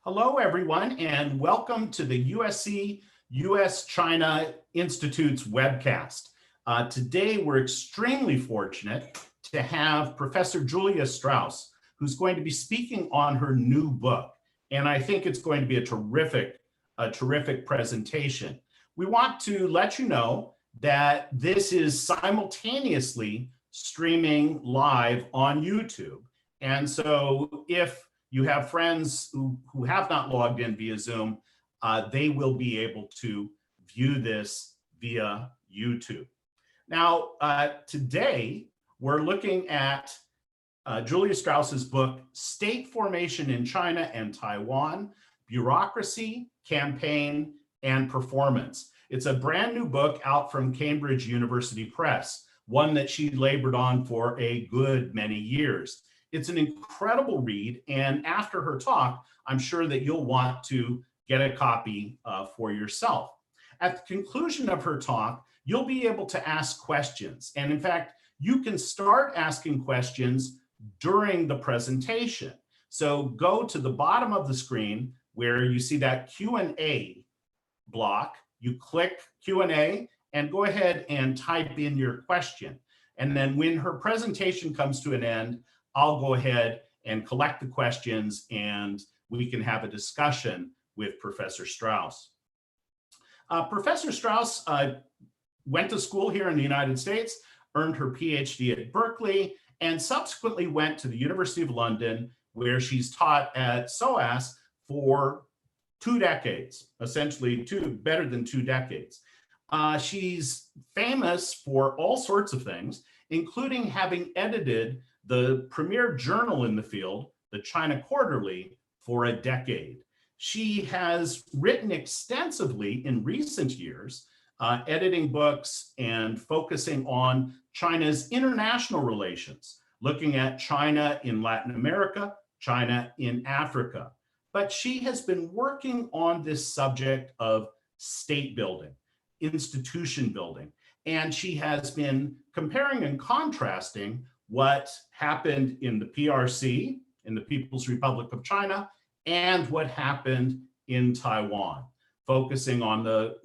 Hello, everyone, and welcome to the USC US-China Institute's webcast. Today, we're extremely fortunate to have Professor Julia Strauss, who's going to be speaking on her new book. And I think it's going to be a terrific presentation. We want to let you know that this is simultaneously streaming live on YouTube. And so if you have friends who have not logged in via Zoom, they will be able to view this via YouTube. Now, today, we're looking at Julia Strauss's book, State Formation in China and Taiwan, Bureaucracy, Campaign, and Performance. It's a brand new book out from Cambridge University Press, one that she labored on for a good many years. It's an incredible read, and after her talk, I'm sure that you'll want to get a copy for yourself. At the conclusion of her talk, you'll be able to ask questions, and in fact, you can start asking questions during the presentation. So go to the bottom of the screen where you see that Q&A block, you click Q&A, and go ahead and type in your question. And then when her presentation comes to an end, I'll go ahead and collect the questions and we can have a discussion with Professor Strauss. Professor Strauss went to school here in the United States, earned her PhD at Berkeley, and subsequently went to the University of London, where she's taught at SOAS for 2 decades, essentially better than 2 decades. She's famous for all sorts of things, including having edited the premier journal in the field, the China Quarterly, for a decade. She has written extensively in recent years, editing books and focusing on China's international relations, looking at China in Latin America, China in Africa. But she has been working on this subject of state building, institution building, and she has been comparing and contrasting what happened in the PRC, in the People's Republic of China, and what happened in Taiwan, focusing on the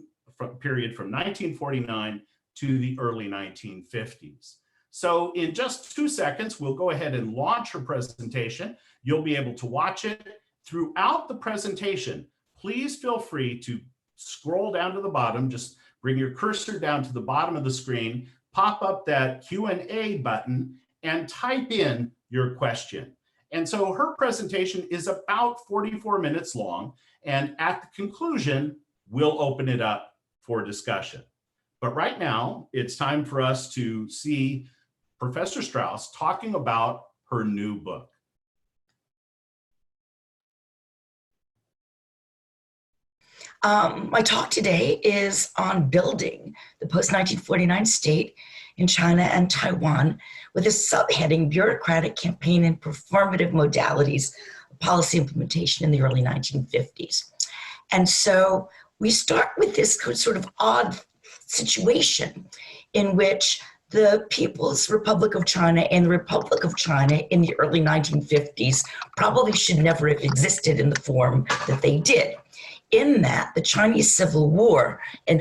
period from 1949 to the early 1950s. So in just 2 seconds, we'll go ahead and launch her presentation. You'll be able to watch it. Throughout the presentation, please feel free to scroll down to the bottom, just bring your cursor down to the bottom of the screen, pop up that Q&A button, and type in your question. And so her presentation is about 44 minutes long, and at the conclusion, we'll open it up for discussion. But right now, it's time for us to see Professor Strauss talking about her new book. My talk today is on building the post-1949 state in China and Taiwan with a subheading, Bureaucratic, Campaign, and Performative Modalities of Policy Implementation in the Early 1950s. And so we start with this sort of odd situation in which the People's Republic of China and the Republic of China in the early 1950s probably should never have existed in the form that they did. In that, the Chinese Civil War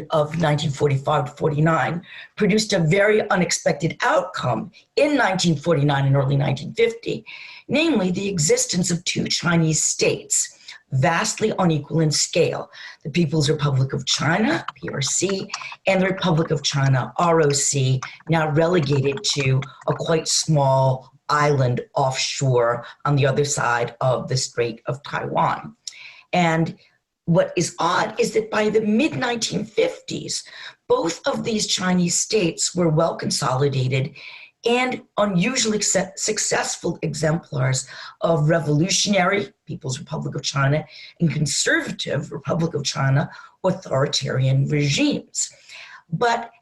of 1945-49 produced a very unexpected outcome in 1949 and early 1950, namely the existence of 2 Chinese states, vastly unequal in scale, the People's Republic of China, PRC, and the Republic of China, ROC, now relegated to a quite small island offshore on the other side of the Strait of Taiwan. And what is odd is that by the mid-1950s, both of these Chinese states were well consolidated and unusually successful exemplars of revolutionary People's Republic of China and conservative Republic of China authoritarian regimes.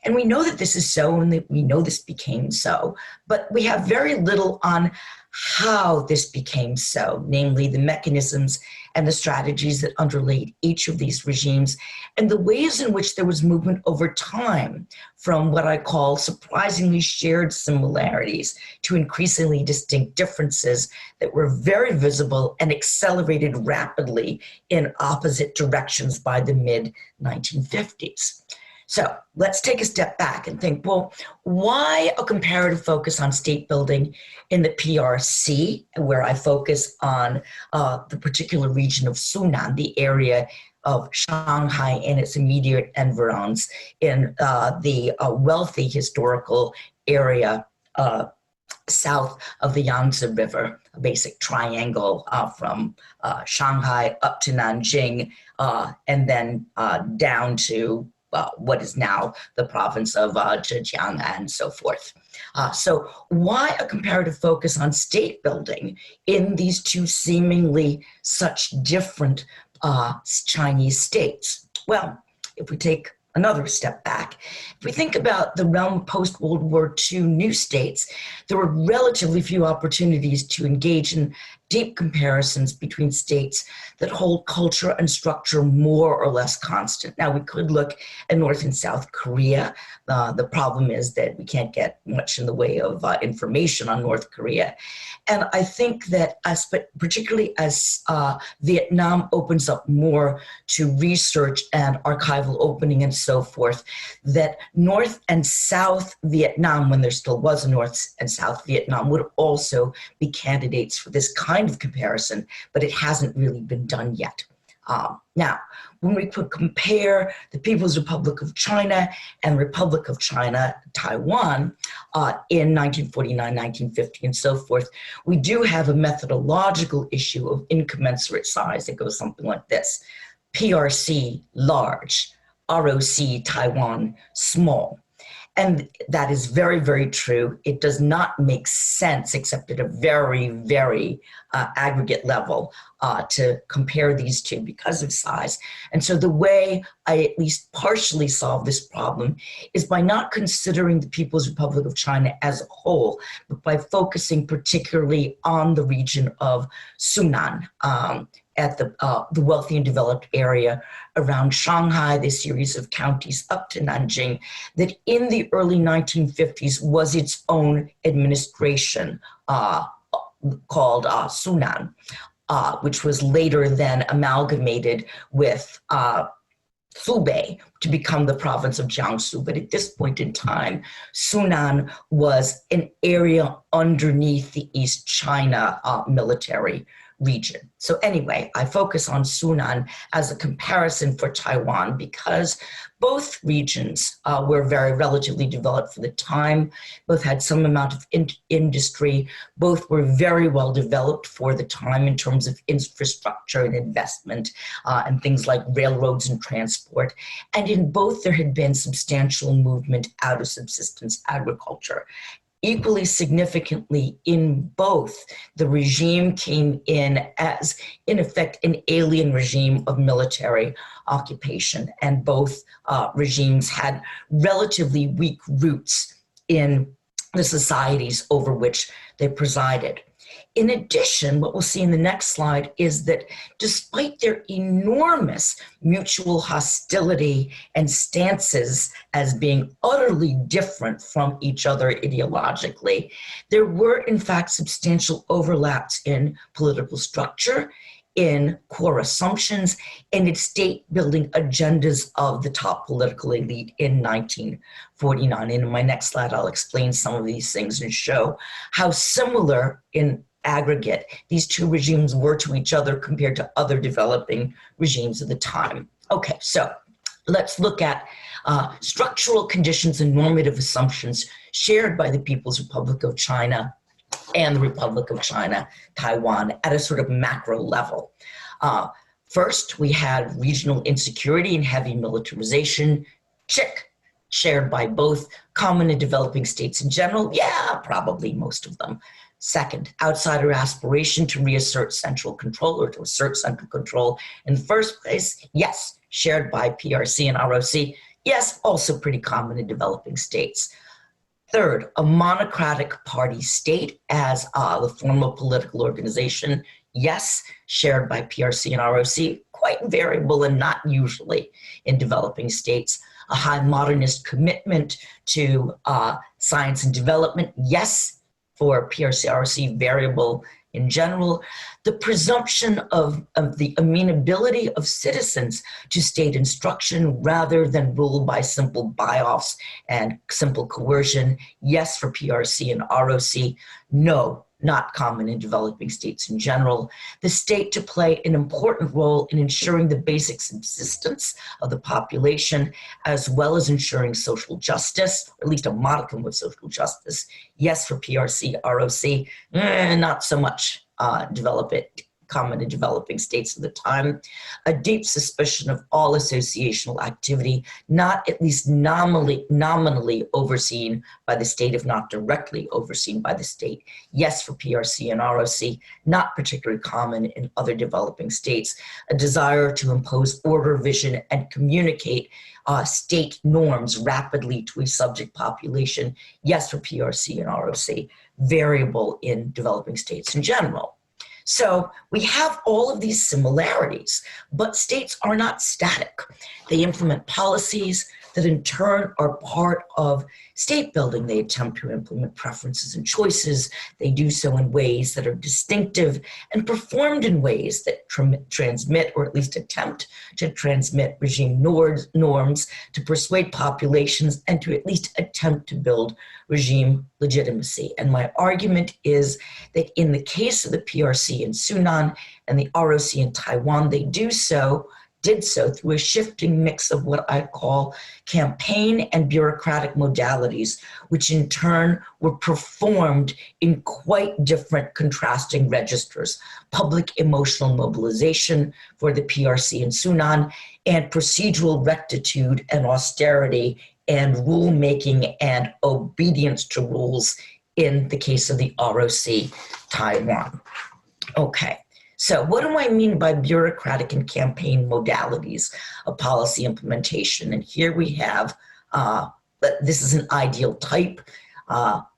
And we know that this is so, and that we know this became so, but we have very little on how this became so, namely the mechanisms and the strategies that underlaid each of these regimes, and the ways in which there was movement over time from what I call surprisingly shared similarities to increasingly distinct differences that were very visible and accelerated rapidly in opposite directions by the mid-1950s. So let's take a step back and think, well, why a comparative focus on state building in the PRC, where I focus on the particular region of Sunan, the area of Shanghai and its immediate environs, in the wealthy historical area south of the Yangtze River, a basic triangle from Shanghai up to Nanjing, and then down to what is now the province of Zhejiang and so forth. So why a comparative focus on state building in these two seemingly such different Chinese states? Well, if we take another step back, if we think about the realm of post-World War II new states, there were relatively few opportunities to engage in deep comparisons between states that hold culture and structure more or less constant. Now, we could look at North and South Korea. The problem is that we can't get much in the way of information on North Korea. And I think that particularly as Vietnam opens up more to research and archival opening and so forth, that North and South Vietnam, when there still was a North and South Vietnam, would also be candidates for this kind of comparison, but it hasn't really been done yet. Now, when we could compare the People's Republic of China and Republic of China, Taiwan, in 1949, 1950, and so forth, we do have a methodological issue of incommensurate size that goes something like this. PRC, large. ROC, Taiwan, small. And that is very, very true. It does not make sense, except at a very, very aggregate level, to compare these two because of size. And so the way I at least partially solve this problem is by not considering the People's Republic of China as a whole, but by focusing particularly on the region of Sunan, at the wealthy and developed area around Shanghai, the series of counties up to Nanjing, that in the early 1950s was its own administration called Sunan, which was later then amalgamated with Hubei to become the province of Jiangsu. But at this point in time, Sunan was an area underneath the East China military region. So anyway, I focus on Sunan as a comparison for Taiwan because both regions were very relatively developed for the time, both had some amount of industry, both were very well developed for the time in terms of infrastructure and investment and things like railroads and transport. And in both there had been substantial movement out of subsistence agriculture. Equally significantly, in both, the regime came in as, in effect, an alien regime of military occupation, and both regimes had relatively weak roots in the societies over which they presided. In addition, what we'll see in the next slide is that despite their enormous mutual hostility and stances as being utterly different from each other ideologically, there were in fact substantial overlaps in political structure, in core assumptions, and in state-building agendas of the top political elite in 1949. And in my next slide, I'll explain some of these things and show how similar in aggregate these two regimes were to each other compared to other developing regimes of the time. Okay, so let's look at structural conditions and normative assumptions shared by the People's Republic of China and the Republic of China, Taiwan, at a sort of macro level. First, we had regional insecurity and heavy militarization, shared by both common and developing states in general. Yeah, probably most of them. Second, outsider aspiration to reassert central control or to assert central control in the first place. Yes, shared by PRC and ROC. Yes, also pretty common in developing states. Third, a monocratic party state as the formal political organization. Yes, shared by PRC and ROC, quite variable and not usually in developing states. A high modernist commitment to science and development. Yes, for PRC, ROC, variable in general. The presumption of the amenability of citizens to state instruction rather than ruled by simple buy-offs and simple coercion. Yes, for PRC and ROC. No, not common in developing states in general. The state to play an important role in ensuring the basic subsistence of the population, as well as ensuring social justice, or at least a modicum of social justice. Yes, for PRC, ROC, not so much common in developing states at the time. A deep suspicion of all associational activity, not at least nominally overseen by the state, if not directly overseen by the state. Yes, for PRC and ROC, not particularly common in other developing states. A desire to impose order, vision, and communicate state norms rapidly to a subject population. Yes, for PRC and ROC, variable in developing states in general. So we have all of these similarities, but states are not static. They implement policies that in turn are part of state building. They attempt to implement preferences and choices. They do so in ways that are distinctive and performed in ways that transmit, or at least attempt to transmit, regime norms to persuade populations and to at least attempt to build regime legitimacy. And my argument is that in the case of the PRC in Sunan and the ROC in Taiwan, they did so through a shifting mix of what I call campaign and bureaucratic modalities, which in turn were performed in quite different contrasting registers: public emotional mobilization for the PRC in Sunan, and procedural rectitude and austerity and rulemaking and obedience to rules in the case of the ROC Taiwan. Okay. So what do I mean by bureaucratic and campaign modalities of policy implementation? And here we have, this is an ideal type.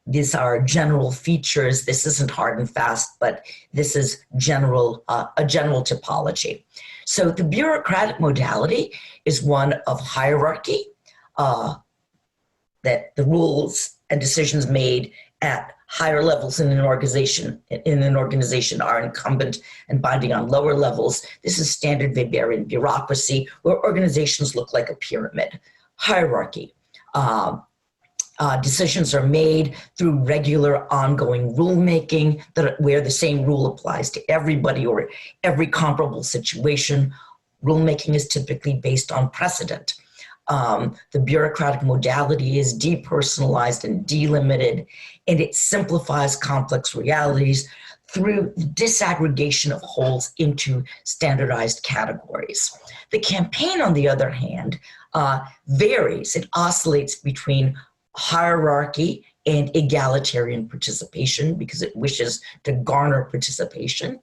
These are general features. This isn't hard and fast, but this is a general typology. So the bureaucratic modality is one of hierarchy, that the rules and decisions made at higher levels in an organization are incumbent and binding on lower levels. This is standard Weberian bureaucracy, where organizations look like a pyramid. Hierarchy. Decisions are made through regular ongoing rulemaking where the same rule applies to everybody or every comparable situation. Rulemaking is typically based on precedent. The bureaucratic modality is depersonalized and delimited, and it simplifies complex realities through the disaggregation of wholes into standardized categories. The campaign, on the other hand, varies. It oscillates between hierarchy and egalitarian participation because it wishes to garner participation.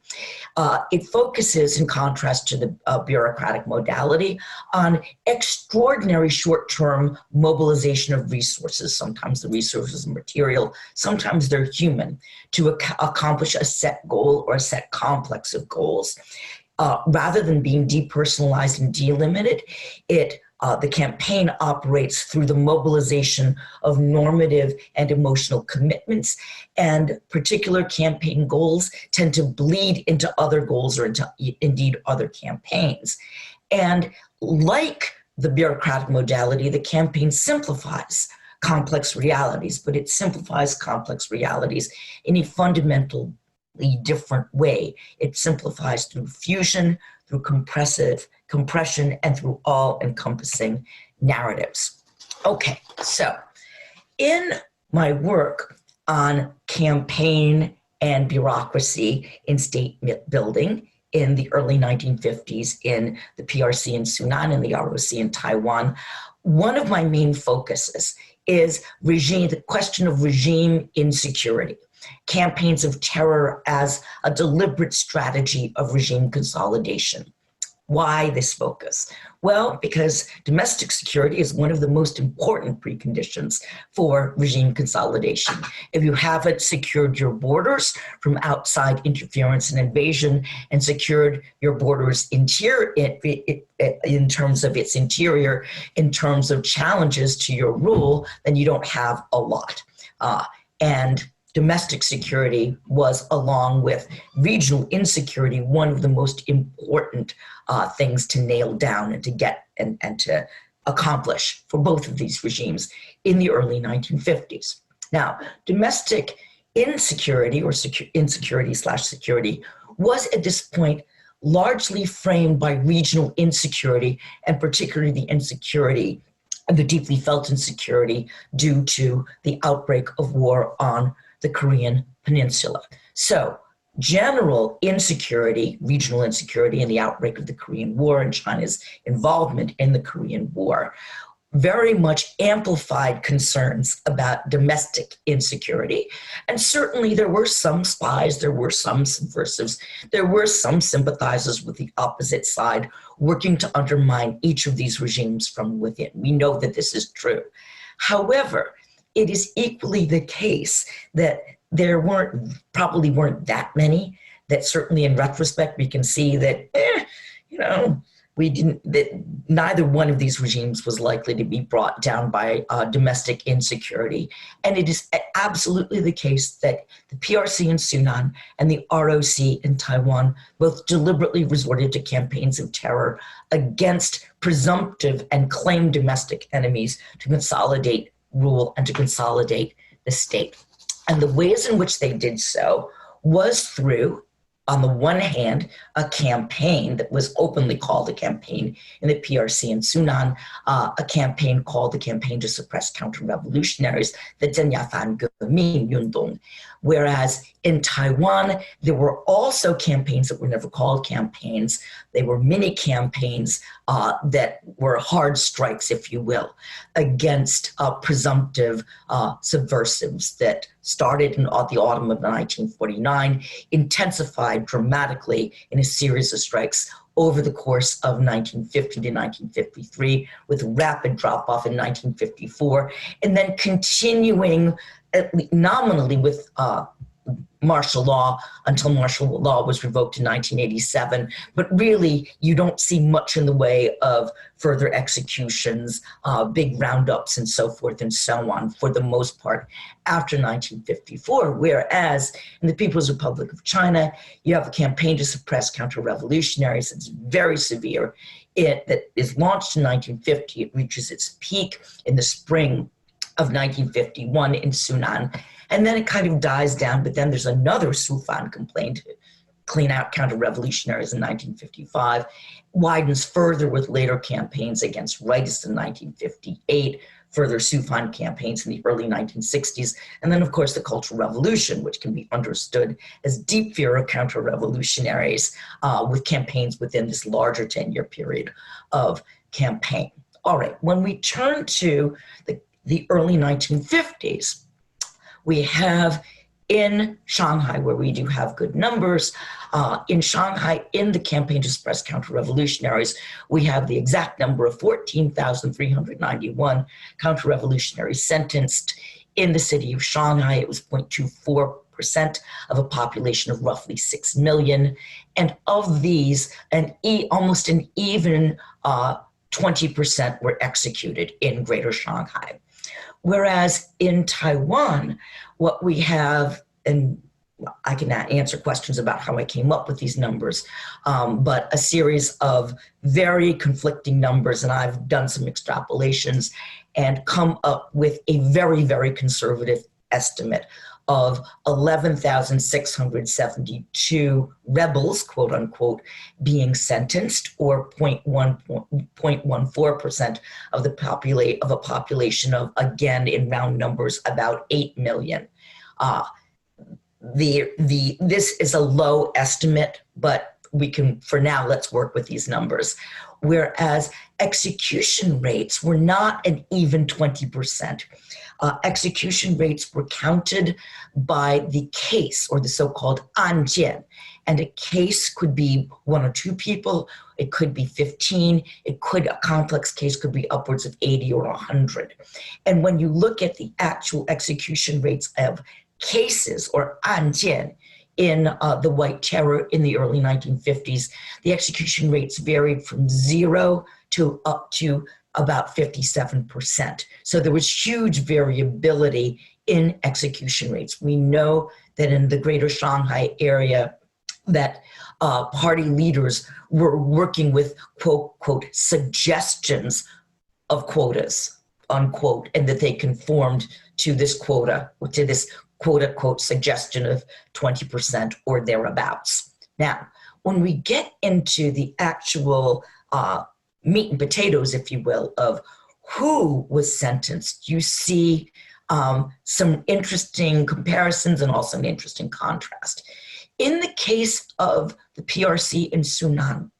It focuses, in contrast to the bureaucratic modality, on extraordinary short-term mobilization of resources. Sometimes the resources are material, sometimes they're human, to accomplish a set goal or a set complex of goals. Rather than being depersonalized and delimited, the campaign operates through the mobilization of normative and emotional commitments, and particular campaign goals tend to bleed into other goals or into indeed other campaigns. And like the bureaucratic modality, the campaign simplifies complex realities, but it simplifies complex realities in a fundamentally different way. It simplifies through fusion, through compression, and through all-encompassing narratives. Okay, so in my work on campaign and bureaucracy in state building in the early 1950s in the PRC in Sunan and the ROC in Taiwan, one of my main focuses is the question of regime insecurity. Campaigns of terror as a deliberate strategy of regime consolidation. Why this focus? Well, because domestic security is one of the most important preconditions for regime consolidation. If you haven't secured your borders from outside interference and invasion and secured your borders in terms of its interior, in terms of challenges to your rule, then you don't have a lot. And domestic security was, along with regional insecurity, one of the most important things to nail down and to get and to accomplish for both of these regimes in the early 1950s. Now, domestic insecurity or insecurity/security was at this point largely framed by regional insecurity, and particularly the insecurity, the deeply felt insecurity due to the outbreak of war on the Korean Peninsula. So general insecurity, regional insecurity, and the outbreak of the Korean War and China's involvement in the Korean War very much amplified concerns about domestic insecurity. And certainly there were some spies, there were some subversives, there were some sympathizers with the opposite side working to undermine each of these regimes from within. We know that this is true. However, it is equally the case that there probably weren't that many, that certainly in retrospect we can see that, neither one of these regimes was likely to be brought down by domestic insecurity. And it is absolutely the case that the PRC in Sunan and the ROC in Taiwan both deliberately resorted to campaigns of terror against presumptive and claimed domestic enemies to consolidate rule and to consolidate the state. And the ways in which they did so was through, on the one hand, a campaign that was openly called a campaign in the PRC in Sunan, a campaign called the Campaign to Suppress Counter-Revolutionaries, the Zhenyafan Gemin Yundong. Whereas in Taiwan, there were also campaigns that were never called campaigns. They were mini campaigns that were hard strikes, if you will, against presumptive subversives that started in the autumn of 1949, intensified dramatically in a series of strikes over the course of 1950 to 1953, with rapid drop-off in 1954, and then continuing nominally with martial law until martial law was revoked in 1987. But really, you don't see much in the way of further executions, big roundups, and so forth and so on, for the most part, after 1954. Whereas in the People's Republic of China, you have a campaign to suppress counter-revolutionaries. It's very severe. That is launched in 1950. It reaches its peak in the spring of 1951 in Sunan. And then it kind of dies down, but then there's another Sufan complaint to clean out counter-revolutionaries in 1955, widens further with later campaigns against rightists in 1958, further Sufan campaigns in the early 1960s, and then of course the Cultural Revolution, which can be understood as deep fear of counter-revolutionaries with campaigns within this larger 10-year period of campaign. All right, when we turn to the early 1950s, we have in Shanghai, where we do have good numbers, in Shanghai, in the Campaign to Suppress Counter-Revolutionaries, we have the exact number of 14,391 counter-revolutionaries sentenced in the city of Shanghai. It was 0.24% of a population of roughly 6 million. And of these, almost an even 20% were executed in Greater Shanghai. Whereas in Taiwan, what we have, and I can answer questions about how I came up with these numbers, but a series of very conflicting numbers, and I've done some extrapolations and come up with a very, very conservative estimate of 11,672 rebels, quote unquote, being sentenced, or 0.14% of a population of, again, in round numbers, about 8 million. This is a low estimate, but we can, for now, let's work with these numbers. Whereas execution rates were not an even 20%. Execution rates were counted by the case, or the so-called anjian. And a case could be 1 or 2 people, it could be 15, a complex case could be upwards of 80 or 100. And when you look at the actual execution rates of cases or 案件 in the White Terror in the early 1950s, the execution rates varied from 0 to up to about 57%. So there was huge variability in execution rates. We know that in the greater Shanghai area that party leaders were working with quote, suggestions of quotas, unquote, and that they conformed to this quota, to this quote unquote suggestion of 20% or thereabouts. Now, when we get into the actual meat and potatoes, if you will, of who was sentenced, you see some interesting comparisons and also an interesting contrast. In the case of the PRC in Sunan,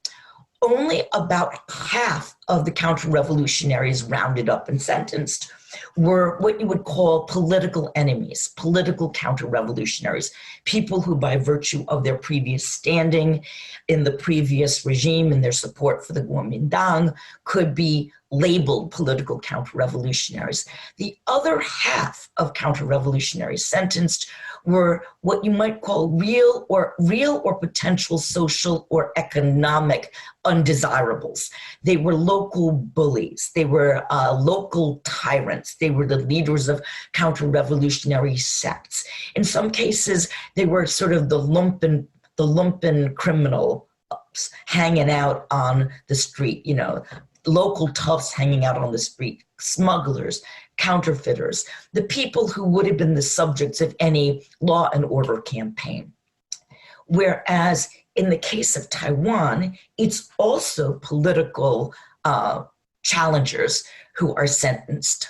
only about half of the counter-revolutionaries rounded up and sentenced were what you would call political enemies, political counter-revolutionaries, people who by virtue of their previous standing in the previous regime and their support for the Kuomintang could be labeled political counter-revolutionaries. The other half of counter-revolutionaries sentenced were what you might call real or potential social or economic undesirables. They were local bullies. They were local tyrants. They were the leaders of counter-revolutionary sects. In some cases, they were sort of the lumpen criminals hanging out on the street, you know, local toughs hanging out on the street, smugglers, counterfeiters, the people who would have been the subjects of any law and order campaign. Whereas in the case of Taiwan, it's also political challengers who are sentenced.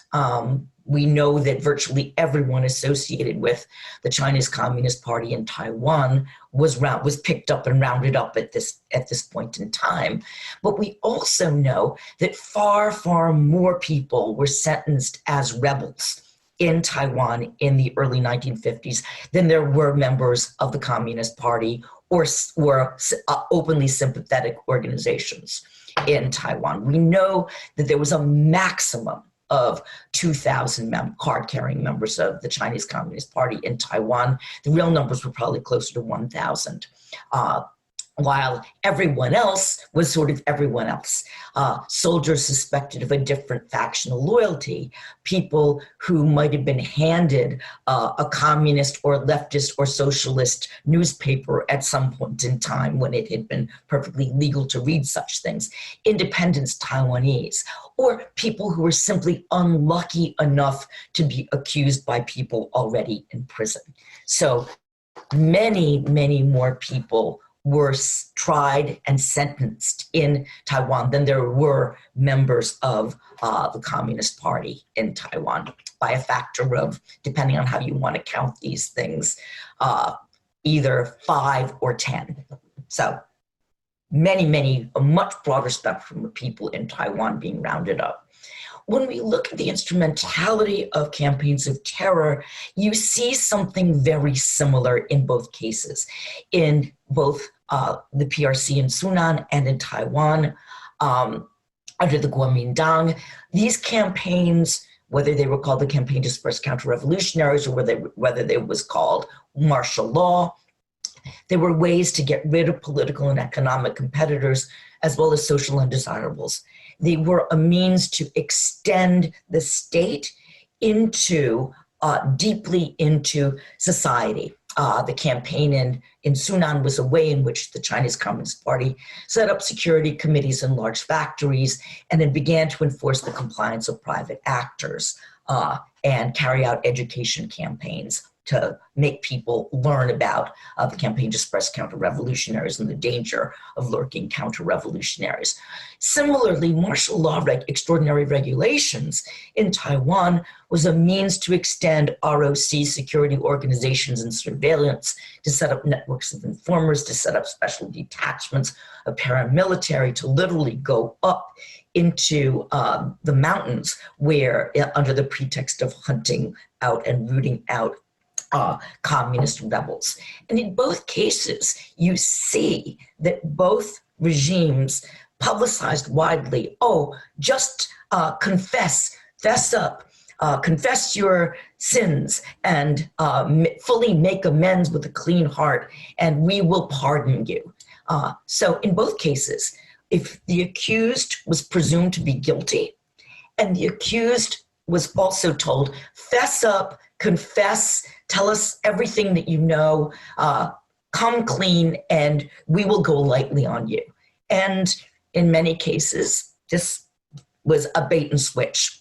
We know that virtually everyone associated with the Chinese Communist Party in Taiwan was picked up and rounded up at this point in time. But we also know that far, far more people were sentenced as rebels in Taiwan in the early 1950s than there were members of the Communist Party or openly sympathetic organizations in Taiwan. We know that there was a maximum of 2,000 card-carrying members of the Chinese Communist Party in Taiwan. The real numbers were probably closer to 1,000. While everyone else was sort of everyone else. Soldiers suspected of a different factional loyalty, people who might have been handed a communist or leftist or socialist newspaper at some point in time when it had been perfectly legal to read such things, independents Taiwanese, or people who were simply unlucky enough to be accused by people already in prison. So many, many more people were tried and sentenced in Taiwan than there were members of the Communist Party in Taiwan, by a factor of, depending on how you want to count these things, either 5 or 10. So a much broader spectrum of people in Taiwan being rounded up. When we look at the instrumentality of campaigns of terror, you see something very similar in both cases. In both the PRC in Sunan and in Taiwan, under the Kuomintang, these campaigns, whether they were called the Campaign to Suppress Counter-Revolutionaries or whether they was called martial law, there were ways to get rid of political and economic competitors as well as social undesirables. They were a means to extend the state into deeply into society. The campaign in Sunan was a way in which the Chinese Communist Party set up security committees in large factories and then began to enforce the compliance of private actors and carry out education campaigns to make people learn about the Campaign to Suppress Counter-Revolutionaries and the danger of lurking counter-revolutionaries. Similarly, martial law extraordinary regulations in Taiwan was a means to extend ROC security organizations and surveillance, to set up networks of informers, to set up special detachments of paramilitary, to literally go up into the mountains where, under the pretext of hunting out and rooting out communist rebels. And in both cases, you see that both regimes publicized widely, oh, just fess up, confess your sins, and fully make amends with a clean heart, and we will pardon you. So in both cases, if the accused was presumed to be guilty, and the accused was also told, fess up, confess, tell us everything that you know, come clean, and we will go lightly on you. And in many cases, this was a bait and switch.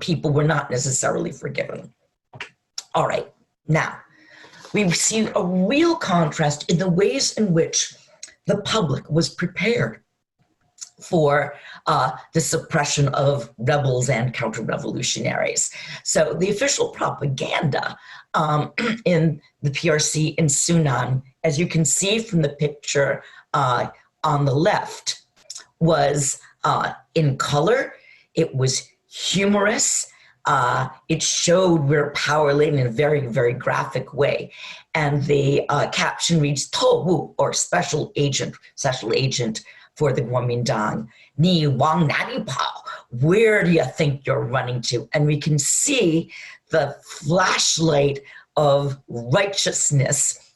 People were not necessarily forgiven. All right, now, we see a real contrast in the ways in which the public was prepared for the suppression of rebels and counter-revolutionaries. So the official propaganda in the PRC in Sunan, as you can see from the picture on the left, was in color. It was humorous. It showed we're power-laden in a very, very graphic way. And the caption reads, Towu, or special agent for the Kuomintang, Ni Wang Nani Pao, where do you think you're running to? And we can see the flashlight of righteousness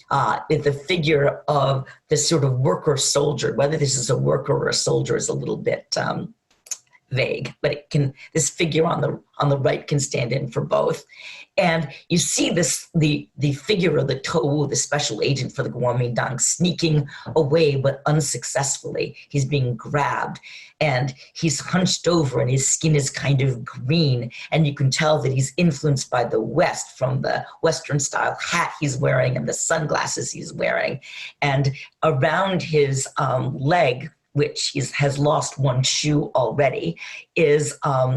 in the figure of this sort of worker soldier. Whether this is a worker or a soldier is a little bit vague, but it can, this figure on the right can stand in for both. And you see this, the figure of the Towu, the special agent for the Kuomintang, sneaking away, but unsuccessfully. He's being grabbed and he's hunched over and his skin is kind of green. And you can tell that he's influenced by the West from the Western style hat he's wearing and the sunglasses he's wearing. And around his leg, which has lost one shoe already, is a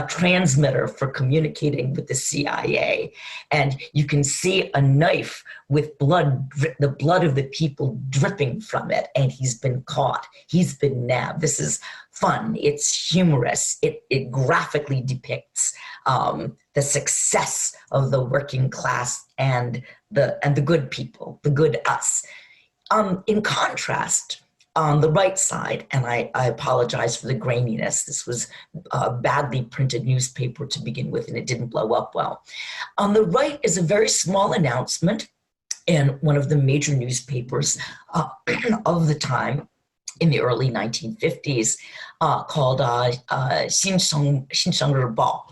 transmitter for communicating with the CIA. And you can see a knife with blood, the blood of the people dripping from it. And he's been caught. He's been nabbed. This is fun. It's humorous. It graphically depicts the success of the working class and the good people, the good us. In contrast, on the right side, and I apologize for the graininess, this was a badly printed newspaper to begin with, and it didn't blow up well. On the right is a very small announcement in one of the major newspapers of the time in the early 1950s called Xinsheng Rebao.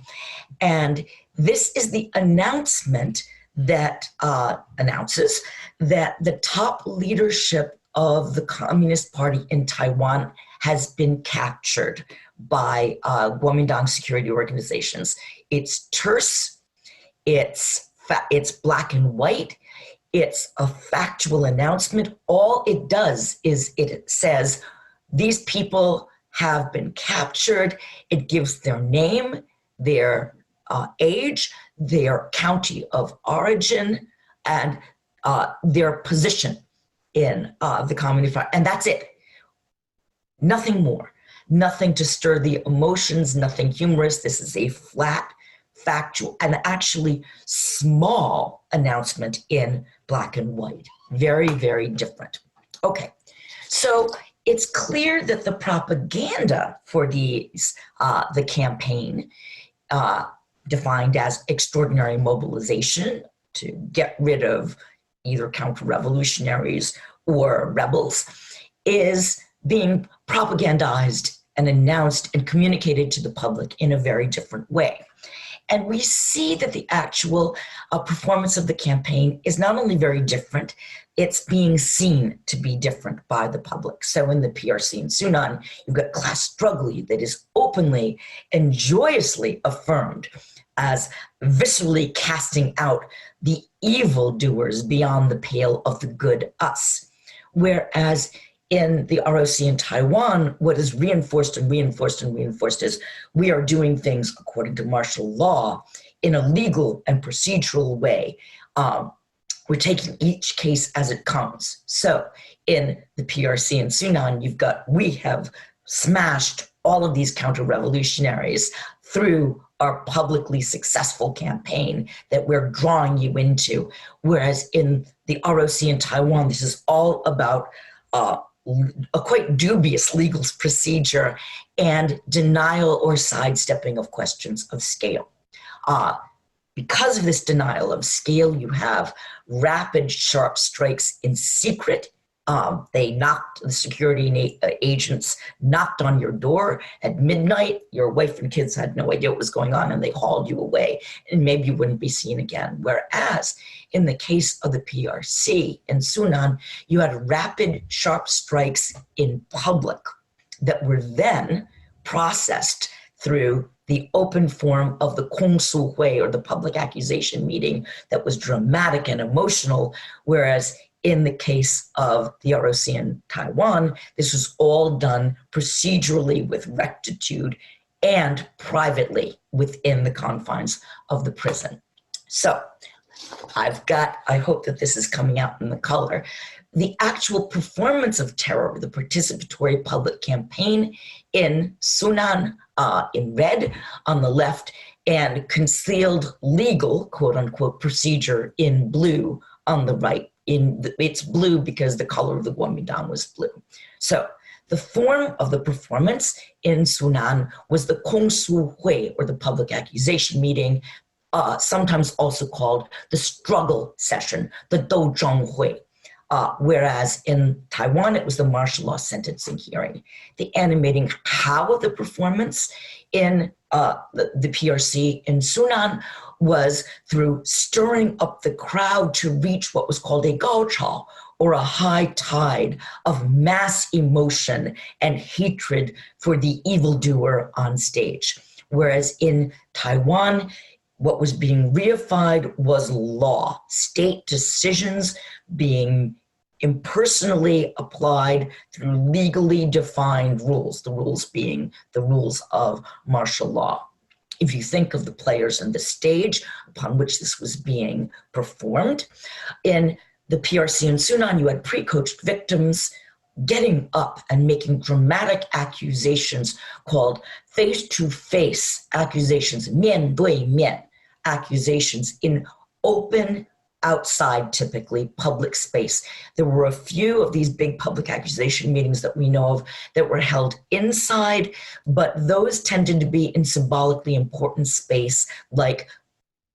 And this is the announcement that announces that the top leadership of the Communist Party in Taiwan has been captured by Kuomintang security organizations. It's terse, it's black and white, it's a factual announcement. All it does is it says these people have been captured. It gives their name, their age, their county of origin, and their position in the Communist Party, and that's it. Nothing more. Nothing to stir the emotions, nothing humorous. This is a flat, factual, and actually small announcement in black and white. Very, very different. Okay, so it's clear that the propaganda for these, the campaign, defined as extraordinary mobilization to get rid of either counter-revolutionaries or rebels, is being propagandized and announced and communicated to the public in a very different way. And we see that the actual performance of the campaign is not only very different, it's being seen to be different by the public. So in the PRC in Sunan, you've got class struggle that is openly and joyously affirmed as viscerally casting out the evildoers beyond the pale of the good us. Whereas in the ROC in Taiwan, what is reinforced and reinforced and reinforced is we are doing things according to martial law in a legal and procedural way. We're taking each case as it comes. So in the PRC in Sunan, you've got, we have smashed all of these counter-revolutionaries, through our publicly successful campaign that we're drawing you into. Whereas in the ROC in Taiwan, this is all about a quite dubious legal procedure and denial or sidestepping of questions of scale. Because of this denial of scale, you have rapid, sharp strikes in secret. The security agents knocked on your door at midnight. Your wife and kids had no idea what was going on, and they hauled you away, and maybe you wouldn't be seen again. Whereas in the case of the PRC in Sunan, you had rapid, sharp strikes in public that were then processed through the open form of the consolidate, or the public accusation meeting, that was dramatic and emotional, whereas in the case of the ROC in Taiwan, this was all done procedurally with rectitude and privately within the confines of the prison. So I hope that this is coming out in the color. The actual performance of terror, the participatory public campaign in Sunan, in red on the left, and concealed legal, quote unquote, procedure in blue on the right. It's blue because the color of the Guomindang was blue. So the form of the performance in Sunan was the consolidate, or the public accusation meeting, sometimes also called the struggle session, the douzhonghui. Whereas in Taiwan, it was the martial law sentencing hearing. The animating how of the performance in the PRC in Sunan was through stirring up the crowd to reach what was called a gaochao, or a high tide of mass emotion and hatred for the evildoer on stage. Whereas in Taiwan, what was being reified was law, state decisions being impersonally applied through legally defined rules, the rules being the rules of martial law. If you think of the players and the stage upon which this was being performed, in the PRC in Sunan, you had pre-coached victims getting up and making dramatic accusations called face-to-face accusations, 面对面 accusations, in open, outside, typically, public space. There were a few of these big public accusation meetings that we know of that were held inside, but those tended to be in symbolically important space, like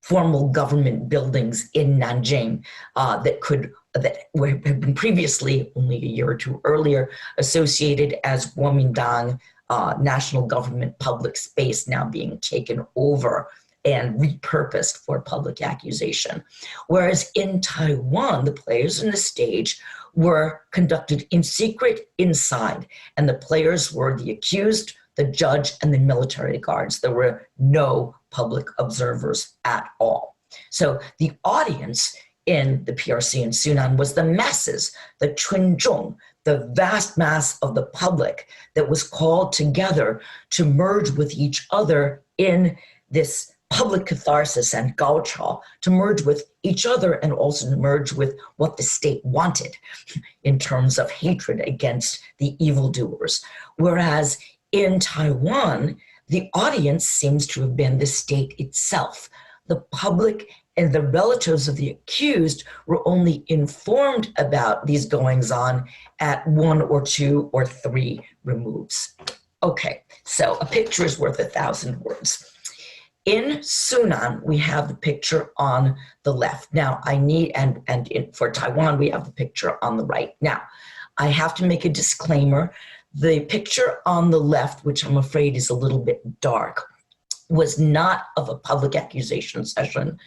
formal government buildings in Nanjing that had been previously, only a year or two earlier, associated as Guomindang national government public space, now being taken over and repurposed for public accusation. Whereas in Taiwan, the players on the stage were conducted in secret inside, and the players were the accused, the judge, and the military guards. There were no public observers at all. So the audience in the PRC in Sunan was the masses, the chunzhong, the vast mass of the public that was called together to merge with each other in this public catharsis and gaochao, to merge with each other and also to merge with what the state wanted in terms of hatred against the evildoers. Whereas in Taiwan, the audience seems to have been the state itself. The public and the relatives of the accused were only informed about these goings-on at 1 or 2 or 3 removes. Okay, so a picture is worth 1,000 words. In Sunan, we have the picture on the left. Now, for Taiwan, we have the picture on the right. Now, I have to make a disclaimer. The picture on the left, which I'm afraid is a little bit dark, was not of a public accusation session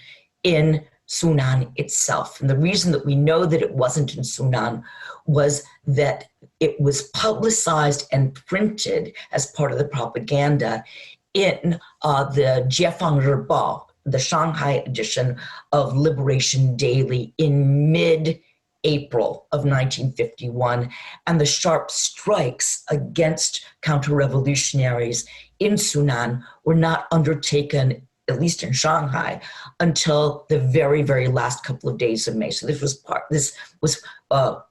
in Sunan itself. And the reason that we know that it wasn't in Sunan was that it was publicized and printed as part of the propaganda in the Jiefang Ribao, the Shanghai edition of Liberation Daily, in mid-April of 1951, and the sharp strikes against counter-revolutionaries in Sunan were not undertaken at least in Shanghai, until the very, very last couple of days of May. So this was the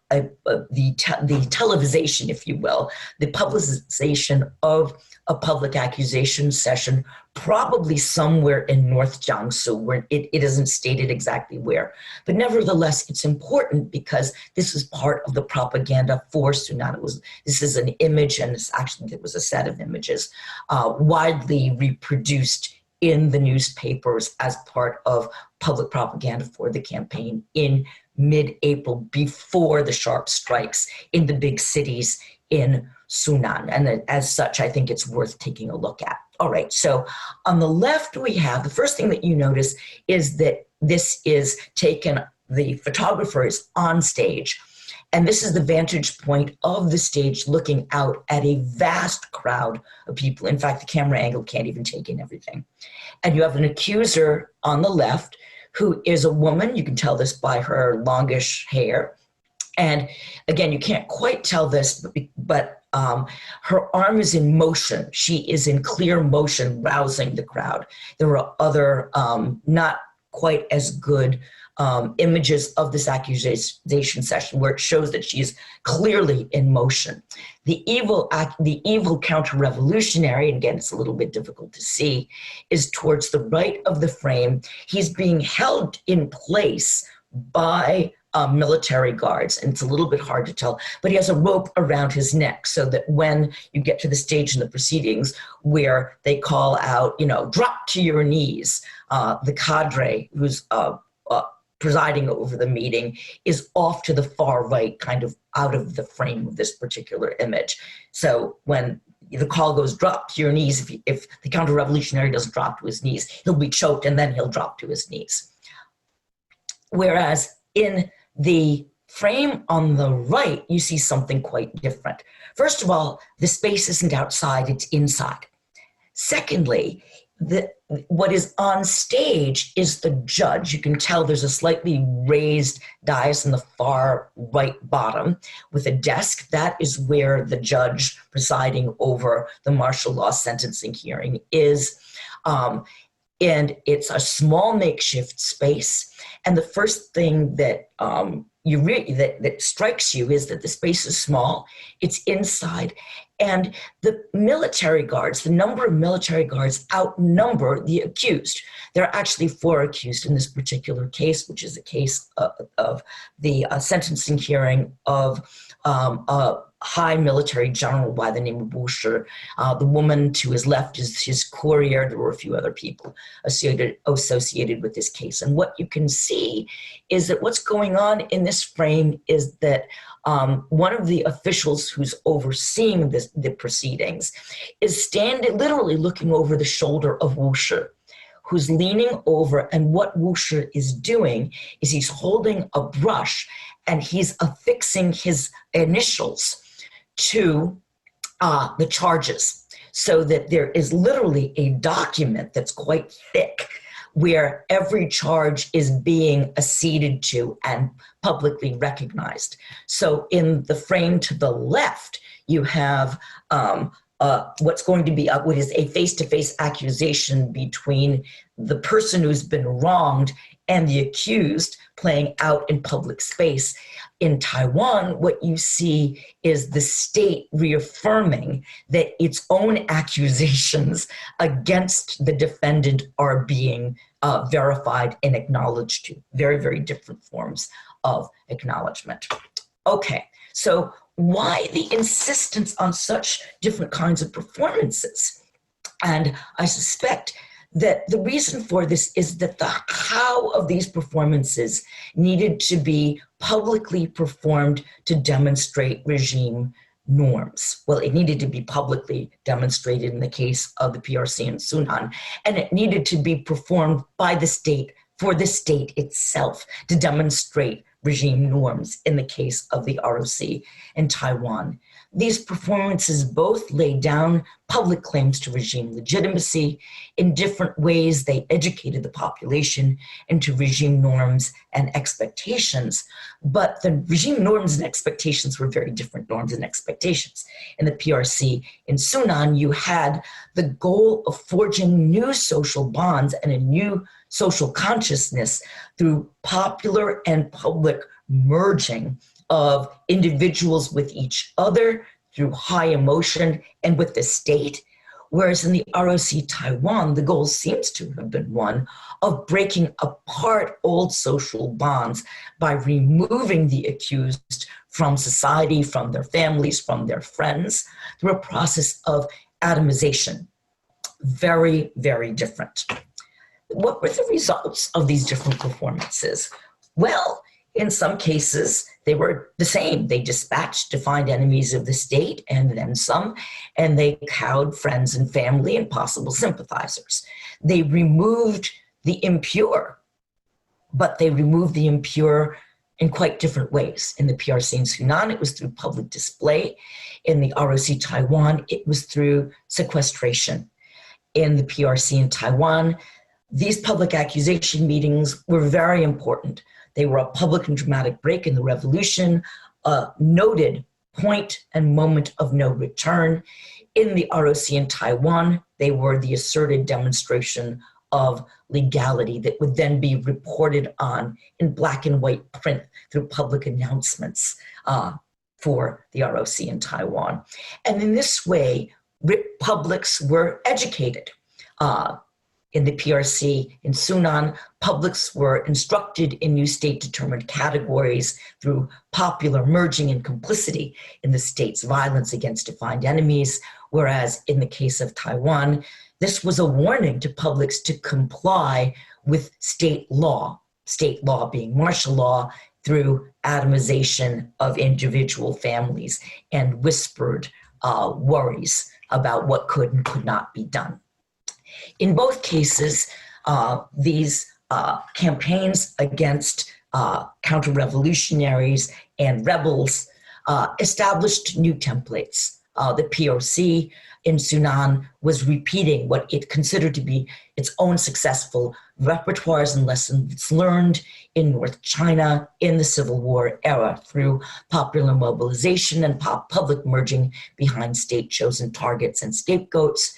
televisation, if you will, the publicization of a public accusation session, probably somewhere in North Jiangsu, where it isn't stated exactly where. But nevertheless, it's important because this is part of the propaganda for Sunan. This is an image, and it was a set of images widely reproduced in the newspapers as part of public propaganda for the campaign in mid-April, before the sharp strikes in the big cities in Sunan. And as such, I think it's worth taking a look at. All right, so on the left we have, the first thing that you notice is that this is taken, the photographer is on stage, and this is the vantage point of the stage looking out at a vast crowd of people. In fact, the camera angle can't even take in everything. And you have an accuser on the left, who is a woman. You can tell this by her longish hair. And again, you can't quite tell this, but her arm is in motion. She is in clear motion, rousing the crowd. There are other not quite as good images of this accusation session where it shows that she is clearly in motion. The evil counter-revolutionary, and again, it's a little bit difficult to see, is towards the right of the frame. He's being held in place by military guards, and it's a little bit hard to tell, but he has a rope around his neck so that when you get to the stage in the proceedings where they call out, drop to your knees, the cadre who's presiding over the meeting is off to the far right, kind of out of the frame of this particular image. So when the call goes, drop to your knees, if the counter-revolutionary doesn't drop to his knees, he'll be choked and then he'll drop to his knees. Whereas in the frame on the right, you see something quite different. First of all, the space isn't outside, it's inside. Secondly, what is on stage is the judge. You can tell there's a slightly raised dais in the far right bottom with a desk. That is where the judge presiding over the martial law sentencing hearing is. And it's a small makeshift space. And the first thing that that strikes you is that the space is small, it's inside, and the military guards, the number of military guards outnumber the accused. There are actually 4 accused in this particular case, which is a case of the sentencing hearing of a high military general by the name of Wu Shi. The woman to his left is his courier. There were a few other people associated with this case. And what you can see is that what's going on in this frame is that one of the officials who's overseeing the proceedings is literally looking over the shoulder of Wu Shi, who's leaning over, and what Wu Shi is doing is he's holding a brush and he's affixing his initials to the charges, so that there is literally a document that's quite thick where every charge is being acceded to and publicly recognized. So in the frame to the left, you have what's going to be what is a face-to-face accusation between the person who's been wronged and the accused playing out in public space. In Taiwan, what you see is the state reaffirming that its own accusations against the defendant are being verified and acknowledged to. Very, very different forms of acknowledgement. Okay, so why the insistence on such different kinds of performances? And I suspect that the reason for this is that the how of these performances needed to be publicly performed to demonstrate regime norms. Well, it needed to be publicly demonstrated in the case of the PRC in Sunan, and it needed to be performed by the state for the state itself to demonstrate regime norms in the case of the ROC in Taiwan. These performances both laid down public claims to regime legitimacy. In different ways, they educated the population into regime norms and expectations. But the regime norms and expectations were very different norms and expectations. In the PRC in Sunan, you had the goal of forging new social bonds and a new social consciousness through popular and public merging of individuals with each other through high emotion and with the state. Whereas in the ROC Taiwan, the goal seems to have been one of breaking apart old social bonds by removing the accused from society, from their families, from their friends, through a process of atomization. Very, very different. What were the results of these different performances? Well, in some cases, they were the same. They dispatched defined enemies of the state and then some, and they cowed friends and family and possible sympathizers. They removed the impure, but they removed the impure in quite different ways. In the PRC in Sunan, it was through public display. In the ROC Taiwan, it was through sequestration. In the PRC in Taiwan, these public accusation meetings were very important. They were a public and dramatic break in the revolution, a noted point and moment of no return. In the ROC in Taiwan, they were the asserted demonstration of legality that would then be reported on in black and white print through public announcements for the ROC in Taiwan. And in this way, publics were educated. In the PRC in Sunan, publics were instructed in new state-determined categories through popular merging and complicity in the state's violence against defined enemies, whereas in the case of Taiwan, this was a warning to publics to comply with state law being martial law, through atomization of individual families and whispered worries about what could and could not be done. In both cases, these campaigns against counter-revolutionaries and rebels established new templates. The PRC in Sunan was repeating what it considered to be its own successful repertoires and lessons learned in North China in the Civil War era through popular mobilization and public merging behind state-chosen targets and scapegoats.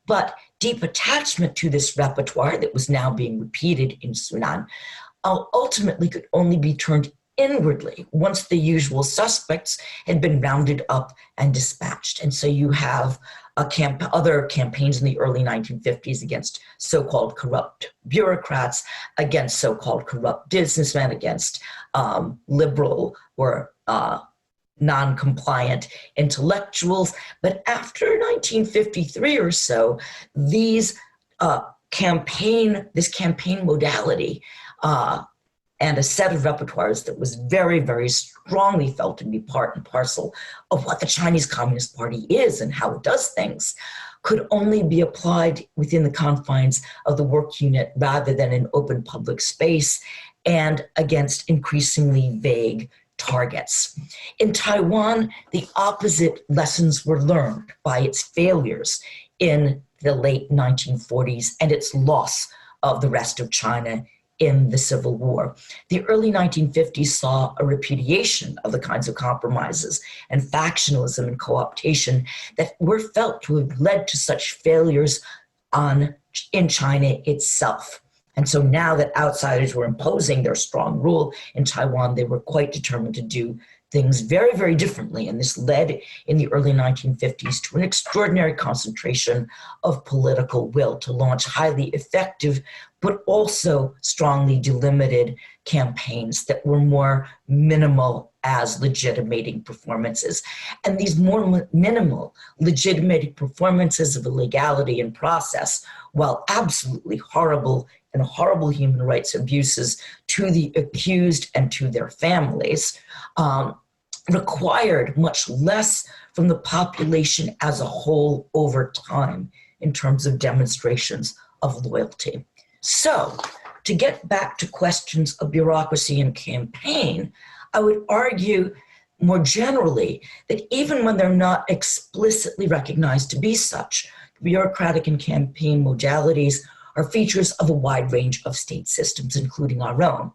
But deep attachment to this repertoire that was now being repeated in Sunan ultimately could only be turned inwardly once the usual suspects had been rounded up and dispatched. And so you have other campaigns in the early 1950s against so-called corrupt bureaucrats, against so-called corrupt businessmen, against liberal or non-compliant intellectuals. But after 1953 or so, this campaign modality and a set of repertoires that was very, very strongly felt to be part and parcel of what the Chinese Communist Party is and how it does things, could only be applied within the confines of the work unit rather than in open public space and against increasingly vague targets. In Taiwan, the opposite lessons were learned by its failures in the late 1940s and its loss of the rest of China in the Civil War. The early 1950s saw a repudiation of the kinds of compromises and factionalism and co-optation that were felt to have led to such failures in China itself. And so now that outsiders were imposing their strong rule in Taiwan, they were quite determined to do things very, very differently. And this led in the early 1950s to an extraordinary concentration of political will to launch highly effective, but also strongly delimited campaigns that were more minimal as legitimating performances. And these more minimal legitimating performances of illegality and process, while absolutely horrible and horrible human rights abuses to the accused and to their families, required much less from the population as a whole over time in terms of demonstrations of loyalty. So, to get back to questions of bureaucracy and campaign, I would argue more generally, that even when they're not explicitly recognized to be such, bureaucratic and campaign modalities are features of a wide range of state systems, including our own.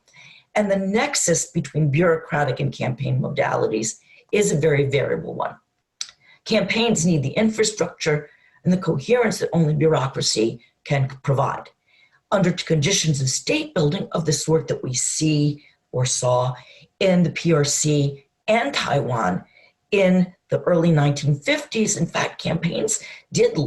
And the nexus between bureaucratic and campaign modalities is a very variable one. Campaigns need the infrastructure and the coherence that only bureaucracy can provide. Under conditions of state building of the sort that we see or saw in the PRC and Taiwan in the early 1950s, in fact, campaigns did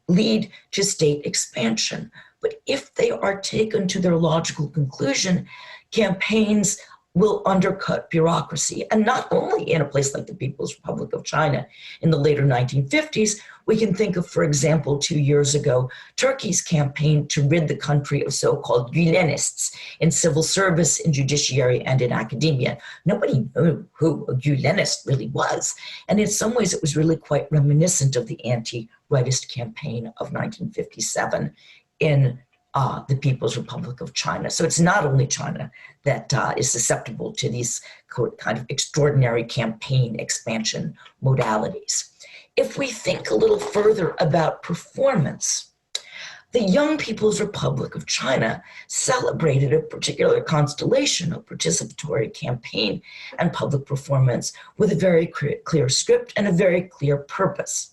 lead to state expansion. But if they are taken to their logical conclusion, campaigns will undercut bureaucracy. And not only in a place like the People's Republic of China in the later 1950s, we can think of, for example, 2 years ago, Turkey's campaign to rid the country of so-called Lenists in civil service, in judiciary, and in academia. Nobody knew who a Lenist really was. And in some ways, it was really quite reminiscent of the anti-rightist campaign of 1957 in the People's Republic of China. So it's not only China that is susceptible to these kind of extraordinary campaign expansion modalities. If we think a little further about performance, the Young People's Republic of China celebrated a particular constellation of participatory campaign and public performance with a very clear script and a very clear purpose.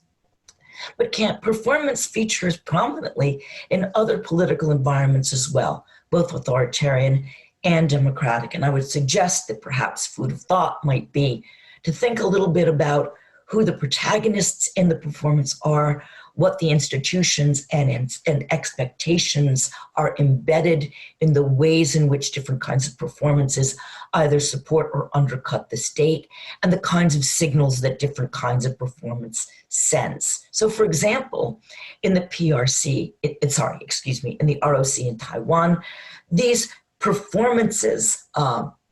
But performance features prominently in other political environments as well, both authoritarian and democratic. And I would suggest that perhaps food of thought might be to think a little bit about who the protagonists in the performance are, what the institutions and expectations are embedded in the ways in which different kinds of performances either support or undercut the state, and the kinds of signals that different kinds of performance sends. So for example, in the PRC, in the ROC in Taiwan, these performances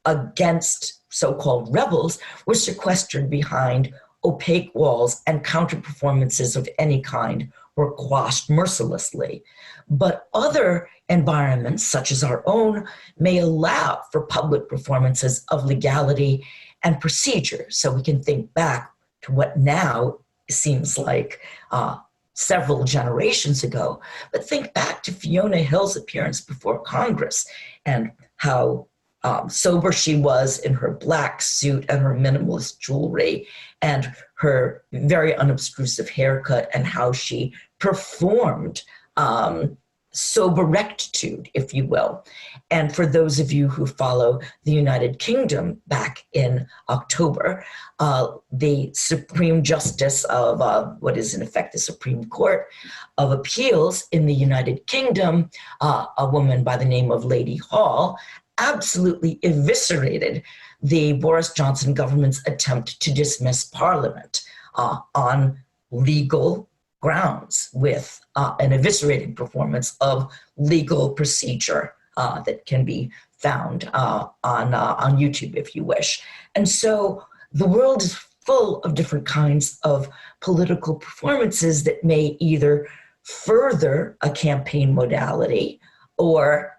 against so-called rebels were sequestered behind opaque walls, and counter-performances of any kind were quashed mercilessly. But other environments, such as our own, may allow for public performances of legality and procedure. So we can think back to what now seems like several generations ago, but think back to Fiona Hill's appearance before Congress and how sober she was in her black suit and her minimalist jewelry and her very unobtrusive haircut, and how she performed sober rectitude, if you will. And for those of you who follow the United Kingdom, back in October, the Supreme Justice of what is in effect the Supreme Court of Appeals in the United Kingdom, a woman by the name of Lady Hall, absolutely eviscerated the Boris Johnson government's attempt to dismiss Parliament on legal grounds, with an eviscerated performance of legal procedure that can be found on YouTube if you wish. And so the world is full of different kinds of political performances that may either further a campaign modality or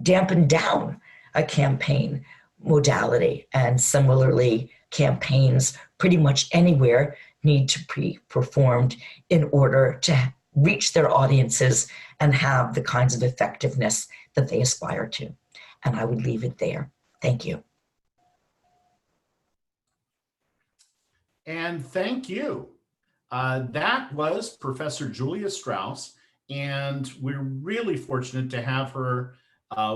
dampen down a campaign modality. And similarly, campaigns pretty much anywhere need to be performed in order to reach their audiences and have the kinds of effectiveness that they aspire to. And I would leave it there. Thank you. And thank you. That was Professor Julia Strauss, and we're really fortunate to have her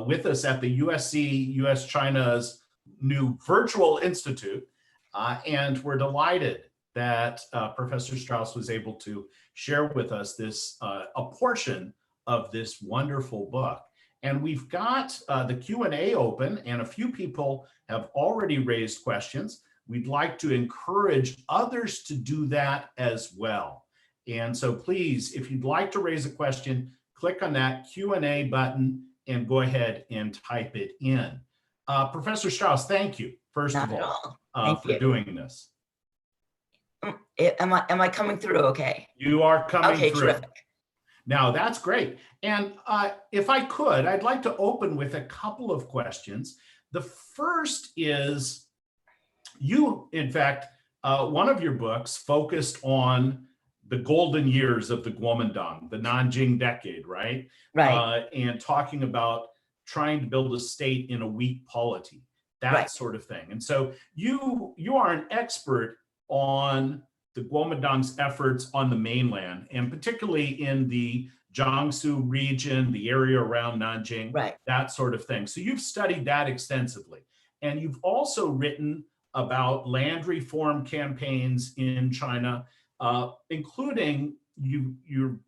with us at the USC US-China's new virtual institute. And we're delighted that Professor Strauss was able to share with us this a portion of this wonderful book. And we've got the Q&A open, and a few people have already raised questions. We'd like to encourage others to do that as well. And so please, if you'd like to raise a question, click on that Q&A button and go ahead and type it in. Professor Strauss, thank you, first of all, for doing this. Am I coming through okay? You are coming through. Terrific. Now, that's great. And if I could, I'd like to open with a couple of questions. The first is you, in fact, one of your books focused on the golden years of the Kuomintang, the Nanjing decade, right? Right. And talking about trying to build a state in a weak polity, that Right. sort of thing. And so you are an expert on the Kuomintang's efforts on the mainland, and particularly in the Jiangsu region, the area around Nanjing, Right. that sort of thing. So you've studied that extensively. And you've also written about land reform campaigns in China, including you're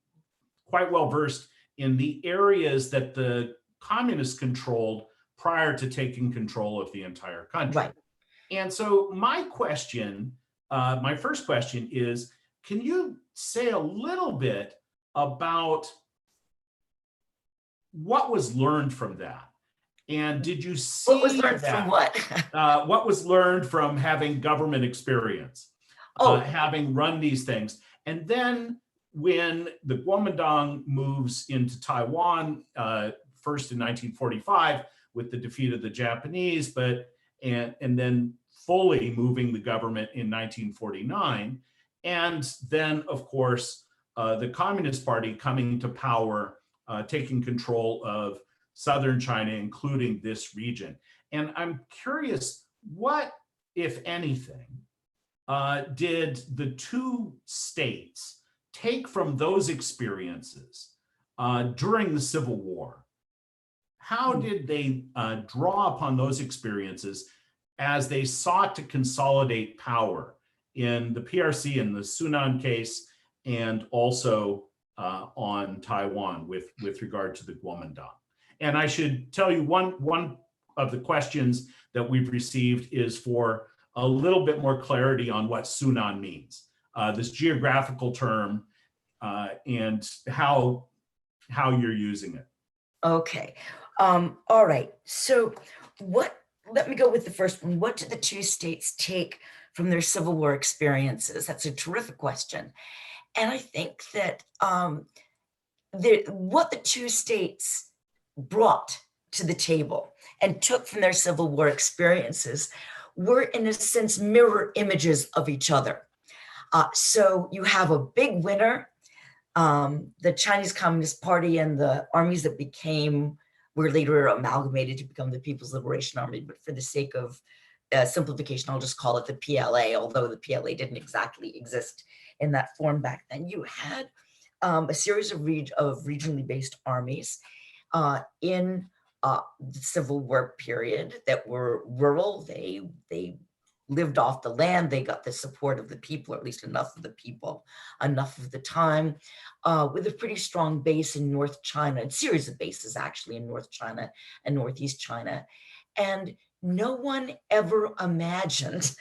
quite well versed in the areas that the communists controlled prior to taking control of the entire country. Right. And so my question, my first question is, can you say a little bit about what was learned from that? And did you see What was learned that, from what? what was learned from having government experience, having run these things? And then when the Kuomintang moves into Taiwan, first in 1945 with the defeat of the Japanese, and then fully moving the government in 1949. And then, of course, the Communist Party coming to power, taking control of southern China, including this region. And I'm curious, what, if anything, did the two states take from those experiences during the Civil War? How did they draw upon those experiences as they sought to consolidate power in the PRC, in the Sunan case, and also on Taiwan with regard to the Kuomintang? And I should tell you, one of the questions that we've received is for a little bit more clarity on what Sunan means, this geographical term, and how you're using it. Okay. All right. So let me go with the first one. What did the two states take from their Civil War experiences? That's a terrific question. And I think that what the two states brought to the table and took from their Civil War experiences were, in a sense, mirror images of each other. So you have a big winner, the Chinese Communist Party, and the armies that were later amalgamated to become the People's Liberation Army. But for the sake of simplification, I'll just call it the PLA, although the PLA didn't exactly exist in that form back then. You had a series of regionally based armies in the Civil War period that were rural. They lived off the land. They got the support of the people, or at least enough of the people, enough of the time, with a pretty strong base in North China, a series of bases actually in North China and Northeast China. And no one ever imagined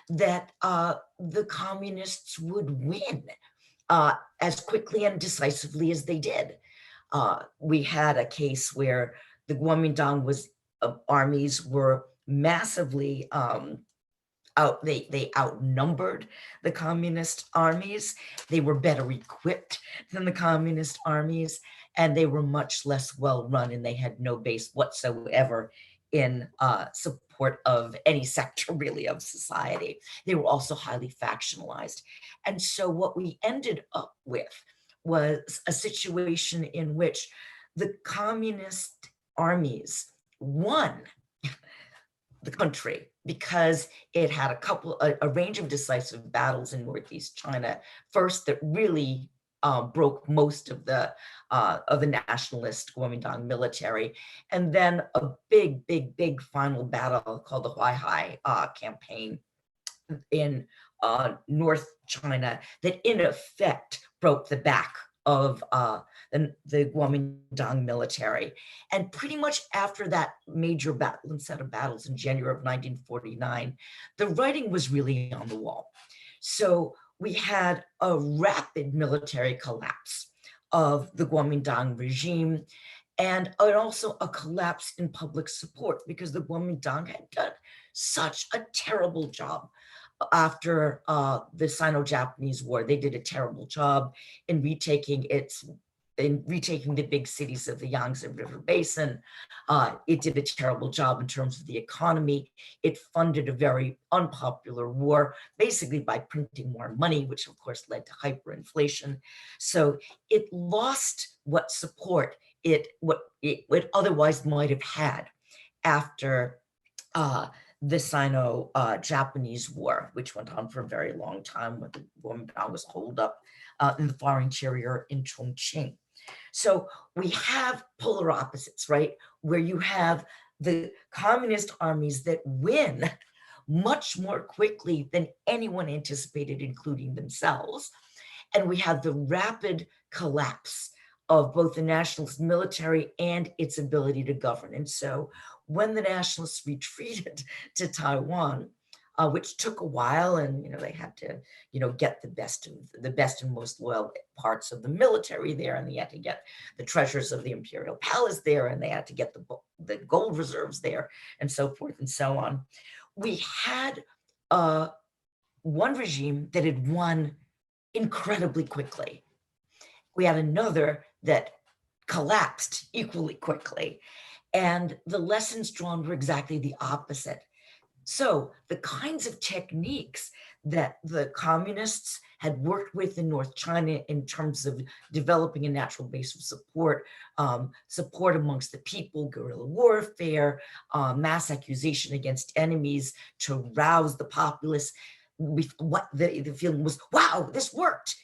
that the communists would win as quickly and decisively as they did. We had a case where the Kuomintang armies were massively they outnumbered the communist armies. They were better equipped than the communist armies, and they were much less well run, and they had no base whatsoever in support of any sector really of society. They were also highly factionalized. And so what we ended up with was a situation in which the communist armies won the country because it had a range of decisive battles in Northeast China. First, that really broke most of the nationalist Kuomintang military, and then a big final battle called the Huaihai campaign in North China that in effect broke the back of the Kuomintang military. And pretty much after that major battle and set of battles in January of 1949, the writing was really on the wall. So we had a rapid military collapse of the Kuomintang regime, and also a collapse in public support because the Kuomintang had done such a terrible job after the Sino-Japanese War. They did a terrible job in retaking its in retaking the big cities of the Yangtze River Basin. It did a terrible job in terms of the economy. It funded a very unpopular war, basically by printing more money, which of course led to hyperinflation. So it lost what support it otherwise might have had after the Sino-Japanese War, which went on for a very long time, when the Kuomintang was holed up in the far interior in Chongqing. So we have polar opposites, right? Where you have the communist armies that win much more quickly than anyone anticipated, including themselves. And we have the rapid collapse of both the nationalist military and its ability to govern. And so when the nationalists retreated to Taiwan, which took a while, and they had to get the best and most loyal parts of the military there, and they had to get the treasures of the imperial palace there, and they had to get the gold reserves there, and so forth and so on. We had one regime that had won incredibly quickly. We had another that collapsed equally quickly, and the lessons drawn were exactly the opposite. So the kinds of techniques that the communists had worked with in North China in terms of developing a natural base of support, support amongst the people, guerrilla warfare, mass accusation against enemies to rouse the populace, with what the feeling was, wow, this worked.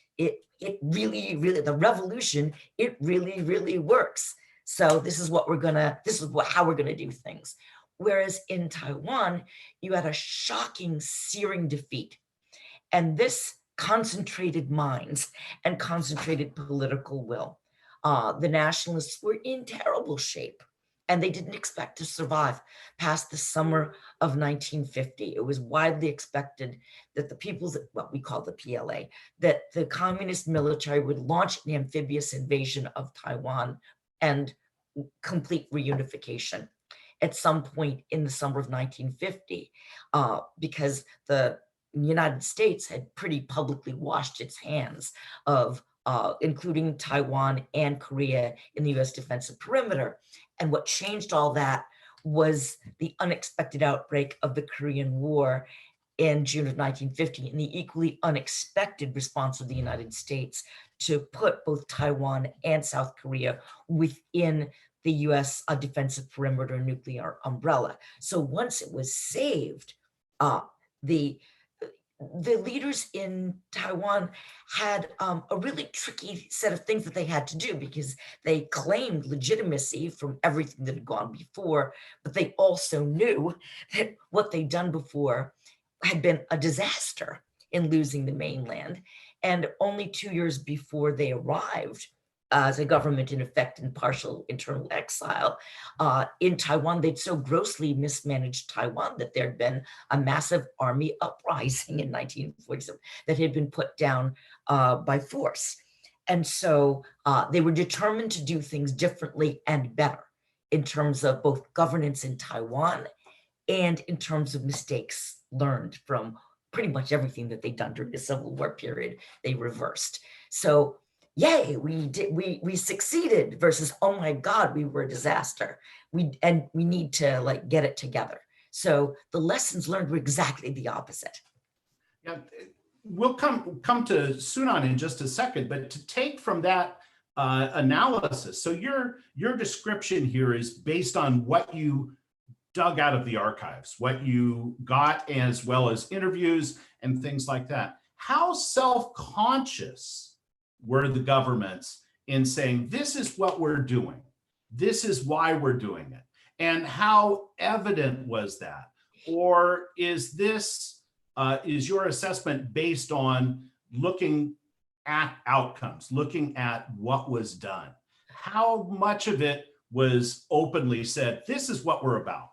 It really, the revolution, it really, really works. So this is how we're gonna do things. Whereas in Taiwan, you had a shocking, searing defeat. And this concentrated minds and concentrated political will. The nationalists were in terrible shape, and they didn't expect to survive past the summer of 1950. It was widely expected that the people's, what we call the PLA, that the communist military would launch an amphibious invasion of Taiwan and complete reunification at some point in the summer of 1950, because the United States had pretty publicly washed its hands of including Taiwan and Korea in the US defensive perimeter. And what changed all that was the unexpected outbreak of the Korean War in June of 1950, and the equally unexpected response of the United States to put both Taiwan and South Korea within the US defensive perimeter nuclear umbrella. So once it was saved, the leaders in Taiwan had a really tricky set of things that they had to do, because they claimed legitimacy from everything that had gone before, but they also knew that what they'd done before had been a disaster in losing the mainland. And only 2 years before they arrived as a government in effect in partial internal exile in Taiwan, they'd so grossly mismanaged Taiwan that there had been a massive army uprising in 1947 that had been put down by force. And so they were determined to do things differently and better in terms of both governance in Taiwan and in terms of mistakes learned from pretty much everything that they'd done during the Civil War period. They reversed. So yay, we succeeded, versus, oh my God, we were a disaster. We need to get it together. So the lessons learned were exactly the opposite. Yeah, we'll come to Sunan in just a second, but to take from that analysis, so your description here is based on what you dug out of the archives, what you got, as well as interviews and things like that. How self-conscious were the governments in saying, this is what we're doing, this is why we're doing it? And how evident was that? Or is this, is your assessment based on looking at outcomes, looking at what was done? How much of it was openly said, this is what we're about?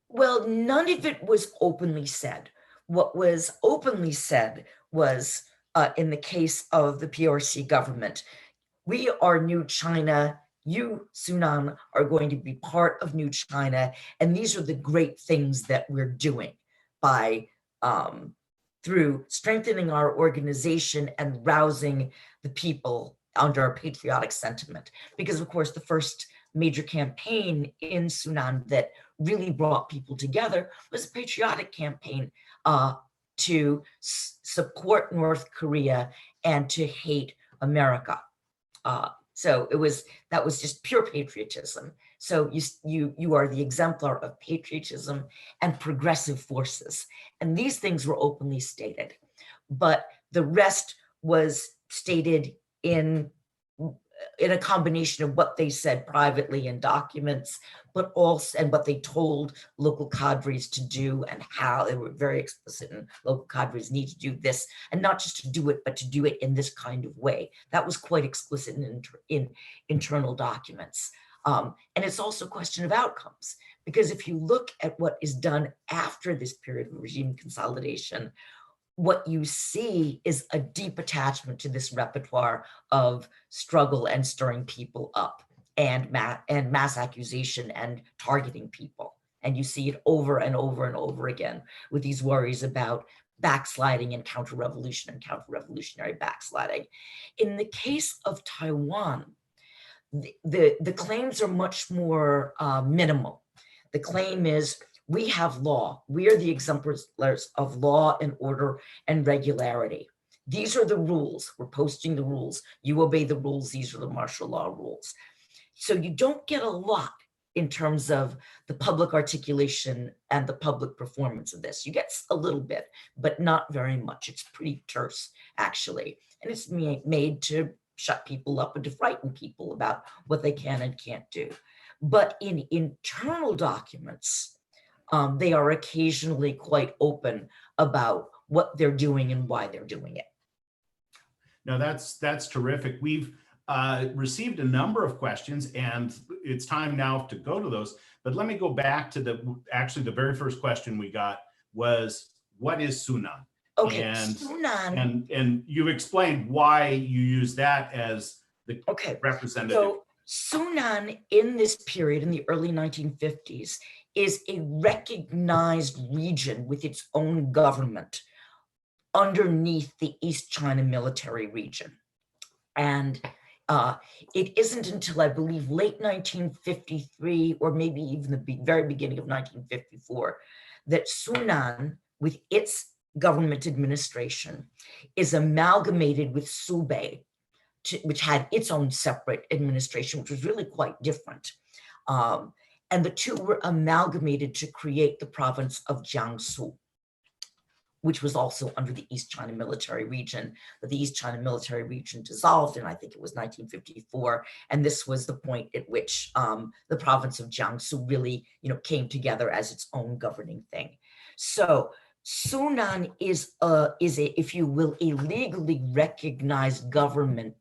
Well, none of it was openly said. What was openly said was, in the case of the PRC government, we are New China. You, Sunan, are going to be part of New China. And these are the great things that we're doing by through strengthening our organization and rousing the people under a patriotic sentiment, because of course the first major campaign in Sunan that really brought people together was a patriotic campaign to support North Korea and to hate America. So that was just pure patriotism. So you are the exemplar of patriotism and progressive forces. And these things were openly stated, but the rest was stated in a combination of what they said privately in documents, but also, and what they told local cadres to do, and how they were very explicit, and local cadres need to do this, and not just to do it, but to do it in this kind of way. That was quite explicit in internal documents. And it's also a question of outcomes, because if you look at what is done after this period of regime consolidation, what you see is a deep attachment to this repertoire of struggle and stirring people up, and mass accusation and targeting people. And you see it over and over and over again with these worries about backsliding and counter-revolutionary backsliding. In the case of Taiwan, the claims are much more minimal. The claim is, we have law. We are the exemplars of law and order and regularity. These are the rules. We're posting the rules. You obey the rules. These are the martial law rules. So you don't get a lot in terms of the public articulation and the public performance of this. You get a little bit, but not very much. It's pretty terse, actually. And it's made to shut people up and to frighten people about what they can and can't do. But in internal documents, they are occasionally quite open about what they're doing and why they're doing it. No, that's terrific. We've received a number of questions, and it's time now to go to those. But let me go back to actually the very first question we got was, what is Sunan? Okay, and Sunan. And you've explained why you use that as the representative. So Sunan in this period, in the early 1950s, is a recognized region with its own government underneath the East China military region. And it isn't until, I believe, late 1953, or maybe even the very beginning of 1954, that Sunan, with its government administration, is amalgamated with Subei, which had its own separate administration, which was really quite different. And the two were amalgamated to create the province of Jiangsu, which was also under the East China military region. But the East China military region dissolved, and I think it was 1954. And this was the point at which the province of Jiangsu really, came together as its own governing thing. So Sunan is a, if you will, a legally recognized government,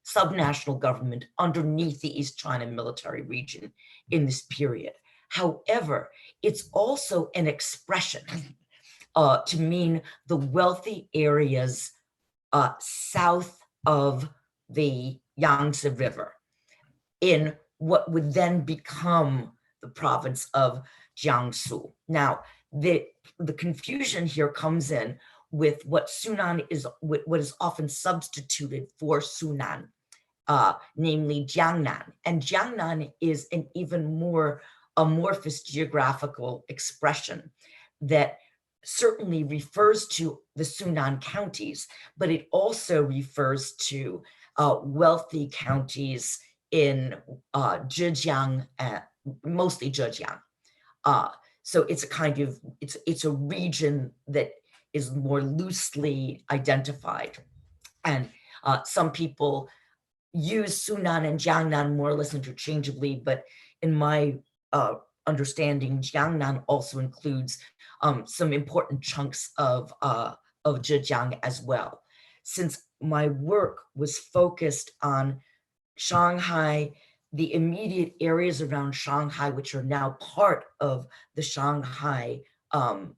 subnational government underneath the East China military region in this period. However, it's also an expression to mean the wealthy areas south of the Yangtze River in what would then become the province of Jiangsu. Now, the confusion here comes in with what Sunan is, what is often substituted for Sunan, namely Jiangnan. And Jiangnan is an even more amorphous geographical expression that certainly refers to the Sunan counties, but it also refers to wealthy counties in Zhejiang, mostly Zhejiang. So it's a kind of, it's a region that is more loosely identified. And some people use Sunan and Jiangnan more or less interchangeably, but in my understanding, Jiangnan also includes some important chunks of Zhejiang as well. Since my work was focused on Shanghai, the immediate areas around Shanghai, which are now part of the Shanghai, the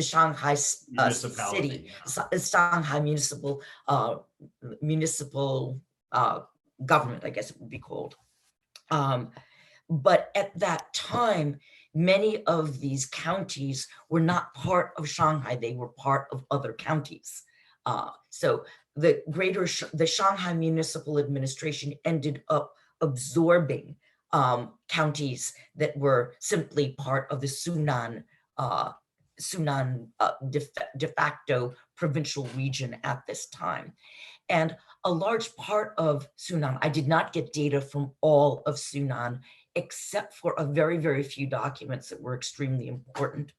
Shanghai city, yeah. Shanghai municipal government, I guess it would be called. But at that time, many of these counties were not part of Shanghai. They were part of other counties. So the Shanghai Municipal Administration ended up absorbing counties that were simply part of the Sunan de facto provincial region at this time. And a large part of Sunan, I did not get data from all of Sunan, except for a very, very few documents that were extremely important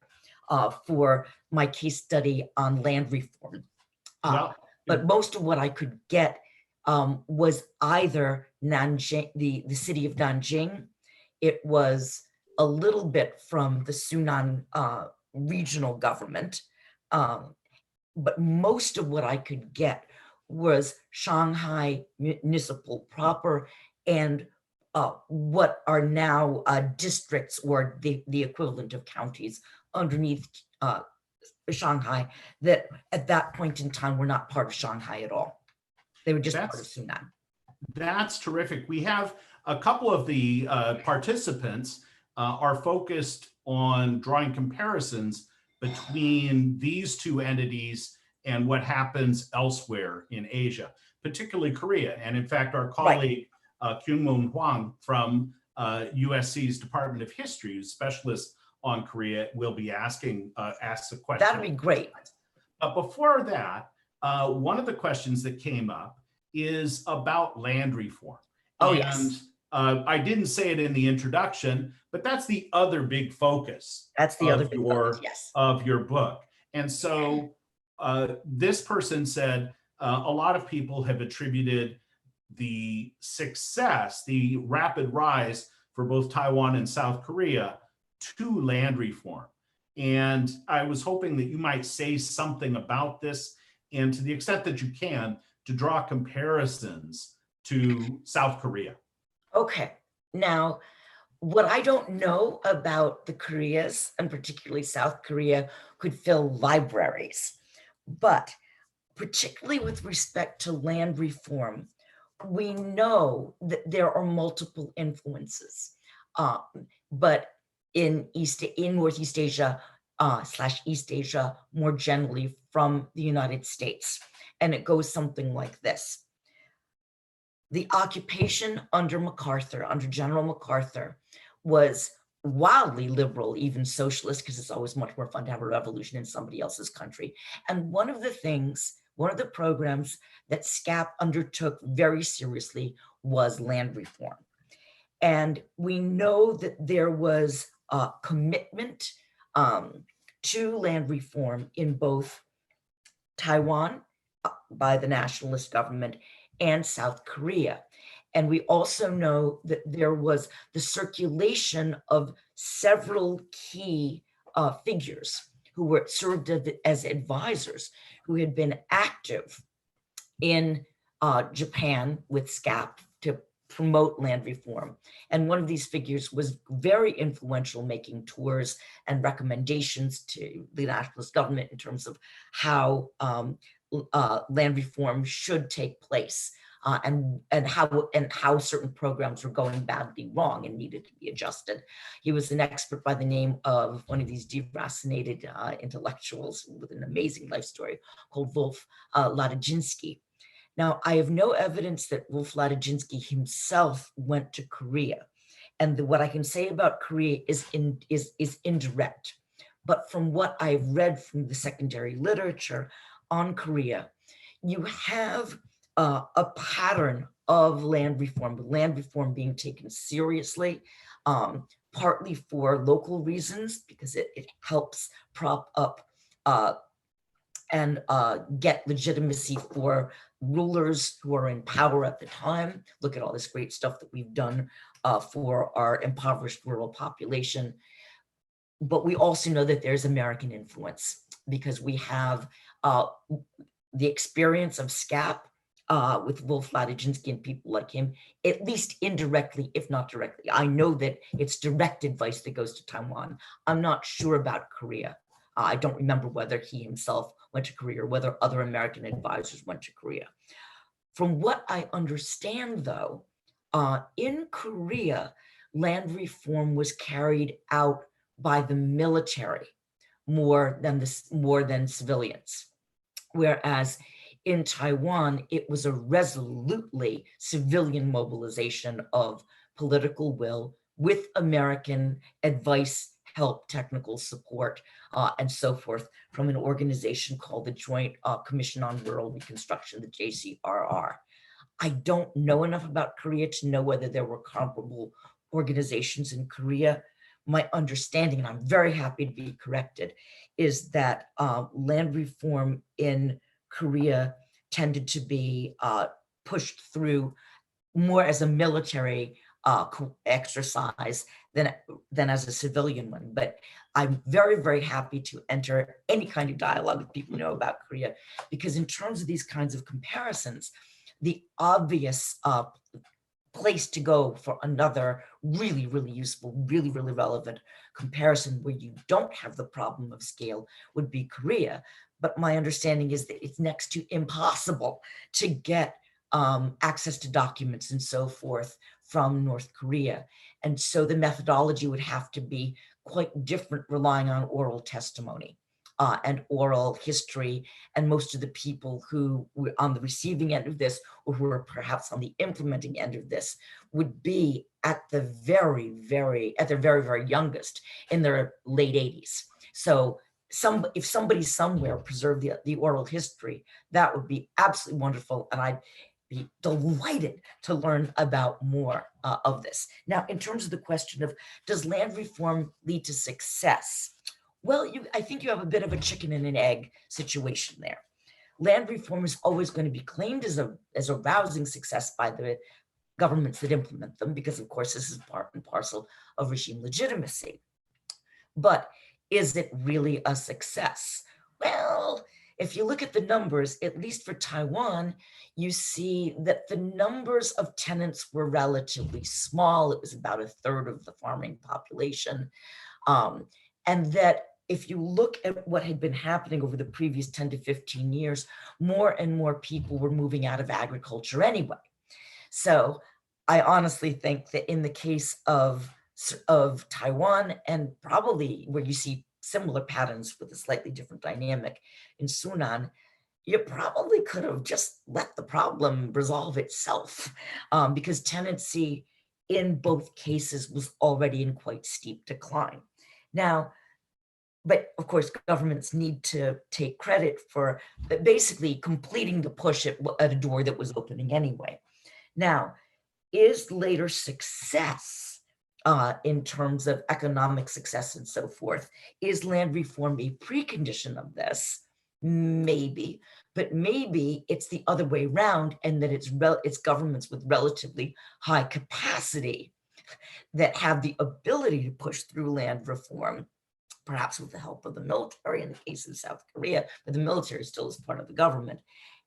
for my case study on land reform. But most of what I could get was either Nanjing, the city of Nanjing. It was a little bit from the Sunan regional government, but most of what I could get was Shanghai municipal proper and what are now districts or the equivalent of counties underneath Shanghai that at that point in time were not part of Shanghai at all. They were just part of Sunan. That's terrific. We have a couple of the participants are focused on drawing comparisons between these two entities and what happens elsewhere in Asia, particularly Korea. And in fact, our colleague, Kyung-Moon Hwang from USC's Department of History, who's specialist on Korea, will be asking ask a question. That'd be great. But before that, one of the questions that came up is about land reform. Oh, and, yes. I didn't say it in the introduction, but that's the other big focus. That's the other big focus, yes. Of your book. And so this person said a lot of people have attributed the success, the rapid rise for both Taiwan and South Korea to land reform. And I was hoping that you might say something about this, and to the extent that you can, to draw comparisons to South Korea. Okay, now, what I don't know about the Koreas, and particularly South Korea, could fill libraries. But particularly with respect to land reform, we know that there are multiple influences. But in Northeast Asia / East Asia, more generally from the United States. And it goes something like this. The occupation under MacArthur, under General MacArthur, was wildly liberal, even socialist, because it's always much more fun to have a revolution in somebody else's country. And one of the programs that SCAP undertook very seriously was land reform. And we know that there was a commitment to land reform in both Taiwan by the nationalist government and South Korea. And we also know that there was the circulation of several key figures who were served as advisors, who had been active in Japan with SCAP to promote land reform. And one of these figures was very influential, making tours and recommendations to the nationalist government in terms of how land reform should take place, and how certain programs were going badly wrong and needed to be adjusted. He was an expert by the name of one of these deracinated intellectuals with an amazing life story called Wolf Ladojinsky. Now, I have no evidence that Wolf Ladojinsky himself went to Korea, and what I can say about Korea is indirect. But from what I've read from the secondary literature on Korea, you have a pattern of land reform being taken seriously, partly for local reasons, because it helps prop up and get legitimacy for rulers who are in power at the time. Look at all this great stuff that we've done for our impoverished rural population. But we also know that there's American influence, because we have the experience of SCAP with Wolf Ladojinsky and people like him, at least indirectly, if not directly. I know that it's direct advice that goes to Taiwan. I'm not sure about Korea. I don't remember whether he himself went to Korea or whether other American advisors went to Korea. From what I understand, though, in Korea, land reform was carried out by the military more than civilians. Whereas in Taiwan, it was a resolutely civilian mobilization of political will with American advice, help, technical support, and so forth from an organization called the Joint Commission on Rural Reconstruction, the JCRR. I don't know enough about Korea to know whether there were comparable organizations in Korea. My understanding, and I'm very happy to be corrected, is that land reform in Korea tended to be pushed through more as a military exercise than as a civilian one. But I'm very, very happy to enter any kind of dialogue with people who know about Korea, because in terms of these kinds of comparisons, the obvious place to go for another really, really useful, really, really relevant comparison where you don't have the problem of scale would be Korea. But my understanding is that it's next to impossible to get access to documents and so forth from North Korea. And so the methodology would have to be quite different, relying on oral testimony and oral history. And most of the people who were on the receiving end of this, or who were perhaps on the implementing end of this, would be at the very, very youngest, in their late 80s. So if somebody somewhere preserved the oral history, that would be absolutely wonderful. And I'd be delighted to learn about more of this. Now, in terms of the question of, does land reform lead to success? Well, I think you have a bit of a chicken and an egg situation there. Land reform is always going to be claimed as a rousing success by the governments that implement them, because of course this is part and parcel of regime legitimacy. But is it really a success? Well, if you look at the numbers, at least for Taiwan, you see that the numbers of tenants were relatively small. It was about a third of the farming population. And that if you look at what had been happening over the previous 10 to 15 years, more and more people were moving out of agriculture anyway. So I honestly think that in the case of Taiwan, and probably where you see similar patterns with a slightly different dynamic in Sunan, you probably could have just let the problem resolve itself, because tenancy in both cases was already in quite steep decline. Now, but of course, governments need to take credit for basically completing the push at a door that was opening anyway. Now, is later success in terms of economic success and so forth, is land reform a precondition of this? Maybe, but maybe it's the other way around, and that it's governments with relatively high capacity that have the ability to push through land reform, perhaps with the help of the military in the case of South Korea, but the military still is part of the government.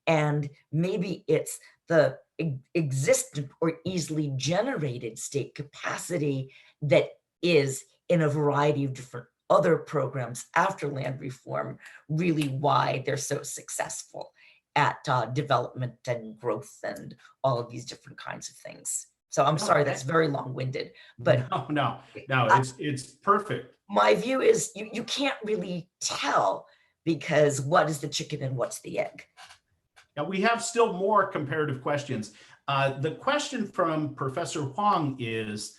And maybe it's the existent or easily generated state capacity that is, in a variety of different other programs after land reform, really why they're so successful at development and growth and all of these different kinds of things. So I'm sorry, that's very long-winded, but no, it's perfect. My view is you can't really tell, because what is the chicken and what's the egg? Now we have still more comparative questions. The question from Professor Huang is,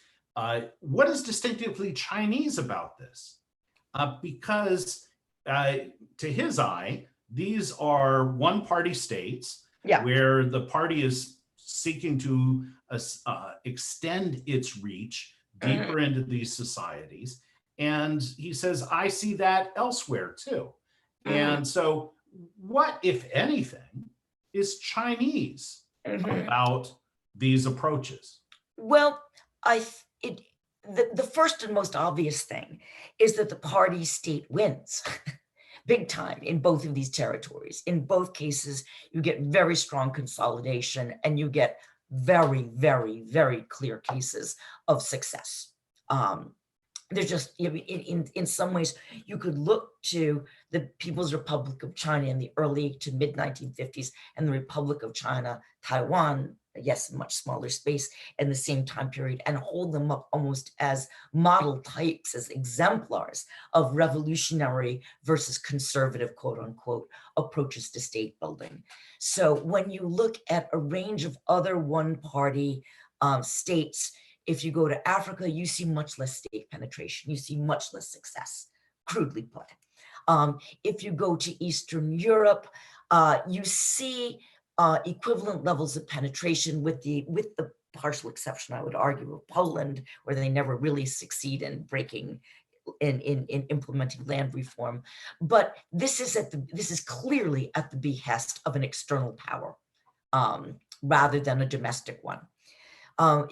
what is distinctively Chinese about this? Because to his eye, these are one-party states, where the party is seeking to extend its reach deeper into these societies. And he says, I see that elsewhere too. And so what, if anything, is Chinese about these approaches? Well, the first and most obvious thing is that the party state wins big time in both of these territories. In both cases, you get very strong consolidation, and you get very, very, very clear cases of success. There's just, in some ways, you could look to the People's Republic of China in the early to mid 1950s and the Republic of China, Taiwan, yes, much smaller space in the same time period, and hold them up almost as model types, as exemplars of revolutionary versus conservative, quote unquote, approaches to state building. So when you look at a range of other one-party states, if you go to Africa, you see much less state penetration, you see much less success, crudely put. If you go to Eastern Europe, you see equivalent levels of penetration with the partial exception, I would argue, of Poland, where they never really succeed in breaking in implementing land reform. But this is clearly at the behest of an external power rather than a domestic one.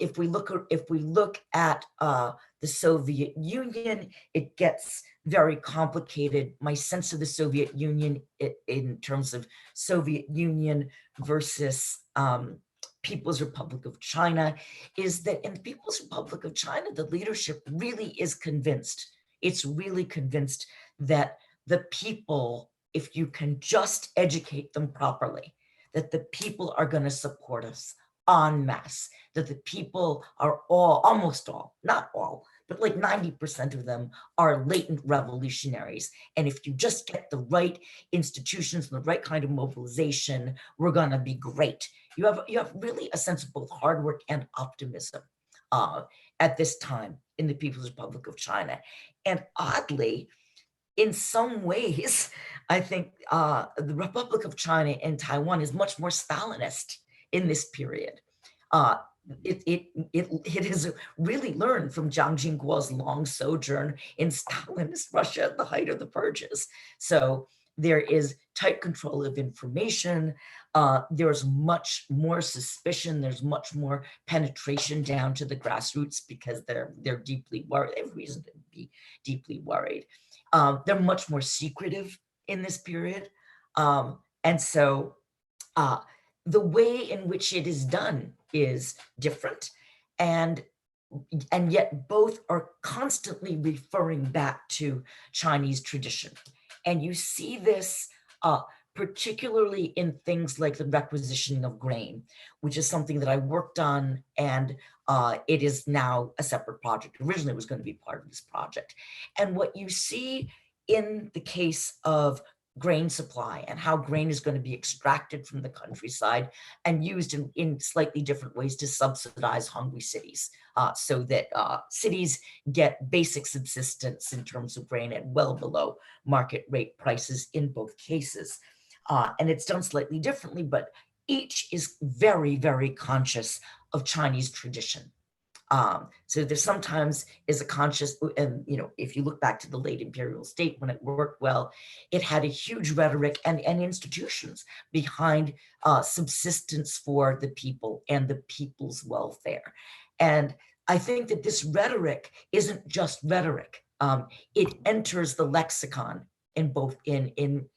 If we look at the Soviet Union, it gets very complicated. My sense of the Soviet Union in terms of Soviet Union versus People's Republic of China is that in the People's Republic of China, the leadership really is convinced. It's really convinced that the people, if you can just educate them properly, that the people are going to support us en masse, that the people are all, almost all, not all, but like 90% of them are latent revolutionaries. And if you just get the right institutions and the right kind of mobilization, we're going to be great. You have really a sense of both hard work and optimism at this time in the People's Republic of China. And oddly, in some ways, I think the Republic of China and Taiwan is much more Stalinist in this period. It has really learned from Jiang Jingguo's long sojourn in Stalinist Russia at the height of the purges. So there is tight control of information. There's much more suspicion. There's much more penetration down to the grassroots because they're deeply worried. They have reason to be deeply worried. They're much more secretive in this period. And so the way in which it is done is different, and yet both are constantly referring back to Chinese tradition. And you see this particularly in things like the requisitioning of grain, which is something that I worked on, and it is now a separate project. Originally, it was going to be part of this project. And what you see in the case of grain supply and how grain is going to be extracted from the countryside and used in slightly different ways to subsidize hungry cities so that cities get basic subsistence in terms of grain at well below market rate prices in both cases. And it's done slightly differently, but each is very, very conscious of Chinese tradition. So there sometimes is a conscious, and if you look back to the late imperial state, when it worked well, it had a huge rhetoric and institutions behind subsistence for the people and the people's welfare. And I think that this rhetoric isn't just rhetoric. It enters the lexicon in both in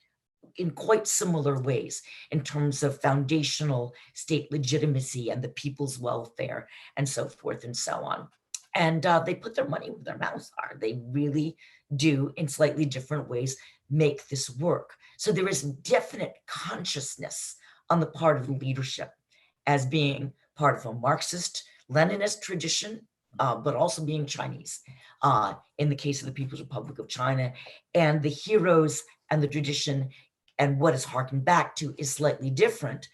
quite similar ways in terms of foundational state legitimacy and the people's welfare and so forth and so on. And they put their money where their mouths are. They really do, in slightly different ways, make this work. So there is definite consciousness on the part of the leadership as being part of a Marxist, Leninist tradition, but also being Chinese in the case of the People's Republic of China. And the heroes and the tradition and what is harkened back to is slightly different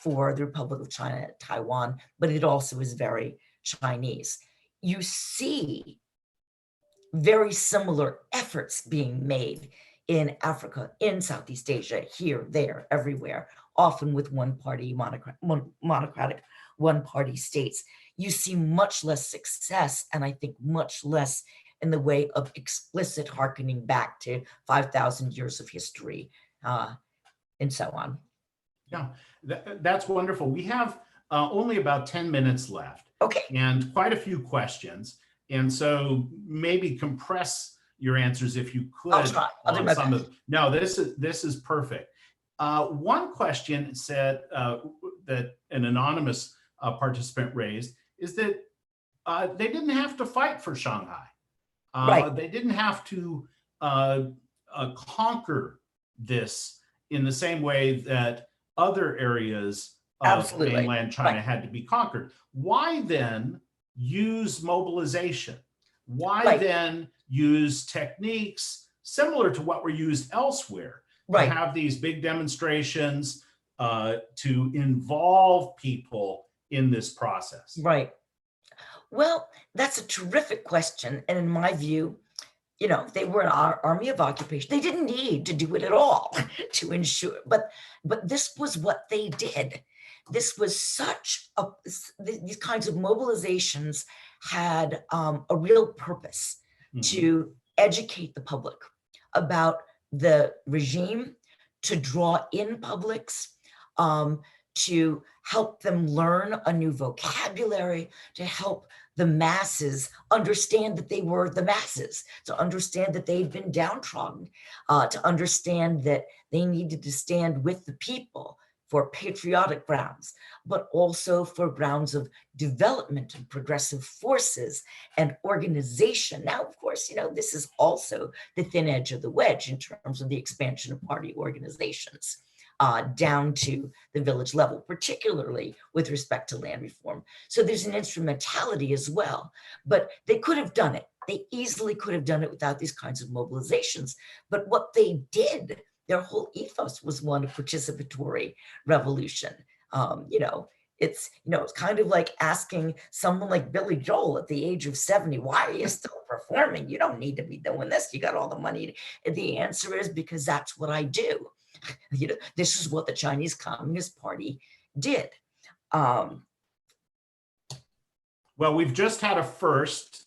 for the Republic of China, Taiwan, but it also is very Chinese. You see very similar efforts being made in Africa, in Southeast Asia, here, there, everywhere, often with one-party, monocratic one-party states. You see much less success, and I think much less in the way of explicit harkening back to 5,000 years of history, and so on. Yeah, that's wonderful. We have only about 10 minutes left. Okay. And quite a few questions. And so maybe compress your answers if you could. I'll try. I'll do my best. No, this is perfect. One question said that an anonymous participant raised is that they didn't have to fight for Shanghai. Right. They didn't have to conquer this in the same way that other areas of Absolutely. mainland China Right. had to be conquered. Why then use mobilization? Why Right. then use techniques similar to what were used elsewhere to Right. have these big demonstrations, to involve people in this process? Right. Well, that's a terrific question. And in my view, they were an army of occupation. They didn't need to do it at all to ensure, but this was what they did. This was these kinds of mobilizations had a real purpose to educate the public about the regime, to draw in publics, to help them learn a new vocabulary, to help the masses understand that they were the masses, to understand that they'd been downtrodden, to understand that they needed to stand with the people for patriotic grounds, but also for grounds of development and progressive forces and organization. Now, of course, this is also the thin edge of the wedge in terms of the expansion of party organizations. Down to the village level, particularly with respect to land reform. So there's an instrumentality as well, but they could have done it. They easily could have done it without these kinds of mobilizations. But what they did, their whole ethos was one of participatory revolution. It's kind of like asking someone like Billy Joel at the age of 70, why are you still performing? You don't need to be doing this. You got all the money. The answer is because that's what I do. This is what the Chinese Communist Party did. Well, we've just had a first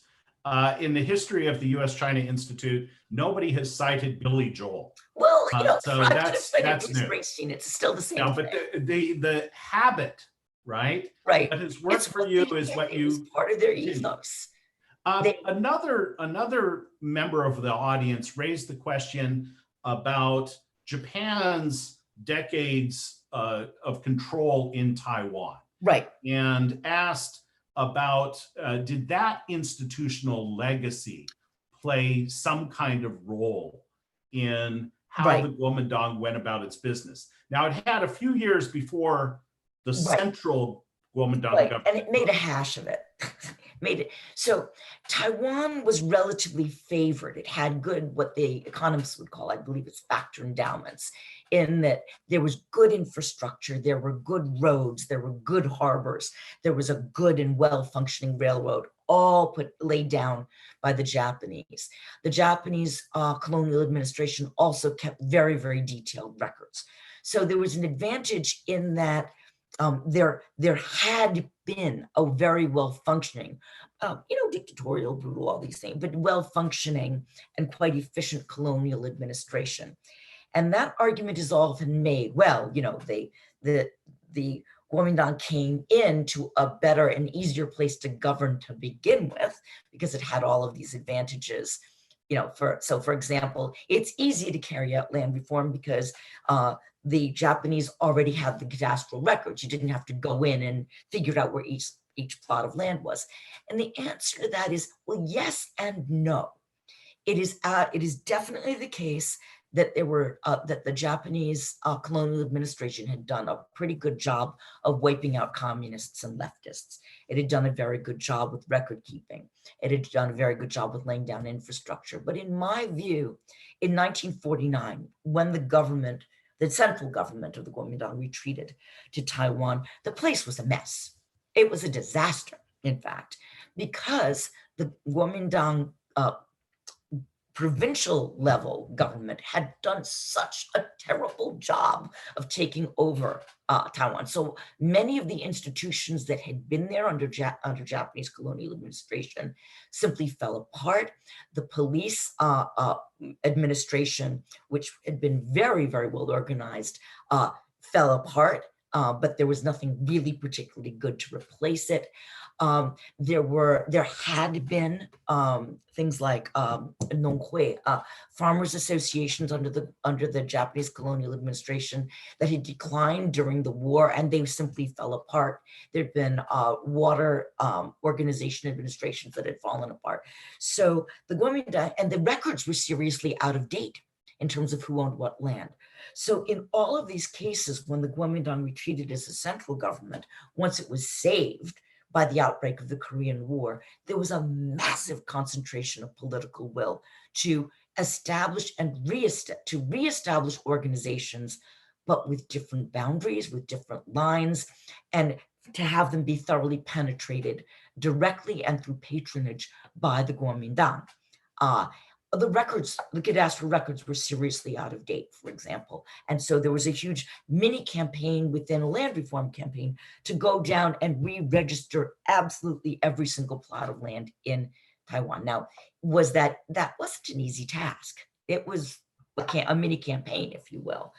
in the history of the U.S.-China Institute. Nobody has cited Billy Joel. Well, so that's new. It's still the same. No, but the habit, right? Right. That has worked for you is what you part of their ethos. Another member of the audience raised the question about Japan's decades of control in Taiwan. Right. And asked about, did that institutional legacy play some kind of role in how the Kuomintang went about its business? Now, it had a few years before the central Kuomintang government. And it made a hash of it. So Taiwan was relatively favored. It had good, what the economists would call, I believe it's factor endowments, in that there was good infrastructure, there were good roads, there were good harbors, there was a good and well-functioning railroad, all laid down by the Japanese. The Japanese colonial administration also kept very, very detailed records. So there was an advantage in that there had been a very well-functioning, dictatorial, brutal, all these things, but well-functioning and quite efficient colonial administration. And that argument is often made, well, the Kuomintang came into a better and easier place to govern to begin with, because it had all of these advantages. For example, it's easy to carry out land reform because the Japanese already had the cadastral records. You didn't have to go in and figure out where each plot of land was. And the answer to that is, well, yes and no. It is definitely the case that that the Japanese colonial administration had done a pretty good job of wiping out communists and leftists. It had done a very good job with record keeping. It had done a very good job with laying down infrastructure. But in my view, in 1949, when the central government of the Kuomintang retreated to Taiwan, the place was a mess. It was a disaster, in fact, because the Kuomintang provincial level government had done such a terrible job of taking over Taiwan. So many of the institutions that had been there under Japanese colonial administration simply fell apart. The police administration, which had been very, very well organized, fell apart, but there was nothing really particularly good to replace it. There had been things like nonghui, farmers associations under the Japanese colonial administration that had declined during the war, and they simply fell apart. There'd been water organization administrations that had fallen apart. So the Kuomintang, and the records were seriously out of date in terms of who owned what land. So in all of these cases, when the Kuomintang retreated as a central government, once it was saved by the outbreak of the Korean War, there was a massive concentration of political will to establish and reestablish organizations, but with different boundaries, with different lines, and to have them be thoroughly penetrated directly and through patronage by the Kuomintang. The records, the cadastral records were seriously out of date, for example. And so there was a huge mini campaign within a land reform campaign to go down and re-register absolutely every single plot of land in Taiwan. Now, that wasn't an easy task. It was a mini campaign, if you will.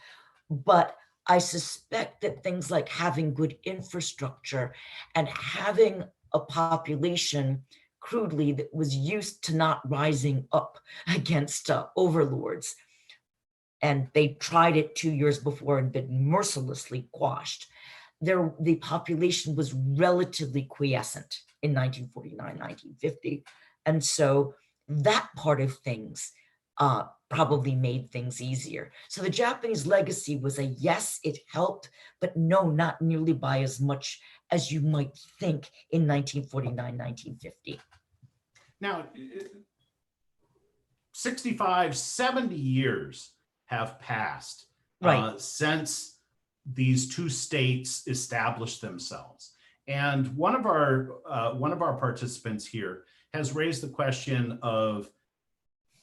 But I suspect that things like having good infrastructure and having a population crudely that was used to not rising up against overlords, and they tried it 2 years before and been mercilessly quashed. The population was relatively quiescent in 1949, 1950. And so that part of things probably made things easier. So the Japanese legacy was a yes, it helped, but no, not nearly by as much as you might think in 1949, 1950. Now, 65, 70 years have passed since these two states established themselves. And one of our participants here has raised the question of,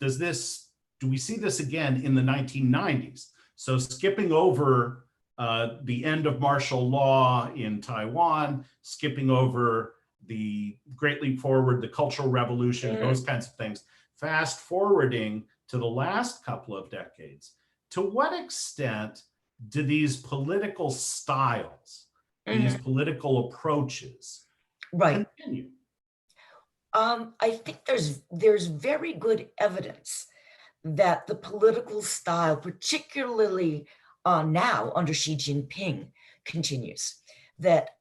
do we see this again in the 1990s? So skipping over the end of martial law in Taiwan, skipping over the Great Leap Forward, the Cultural Revolution, those kinds of things, fast forwarding to the last couple of decades, to what extent do these political styles, these political approaches continue? I think there's very good evidence that the political style, particularly now under Xi Jinping, continues. That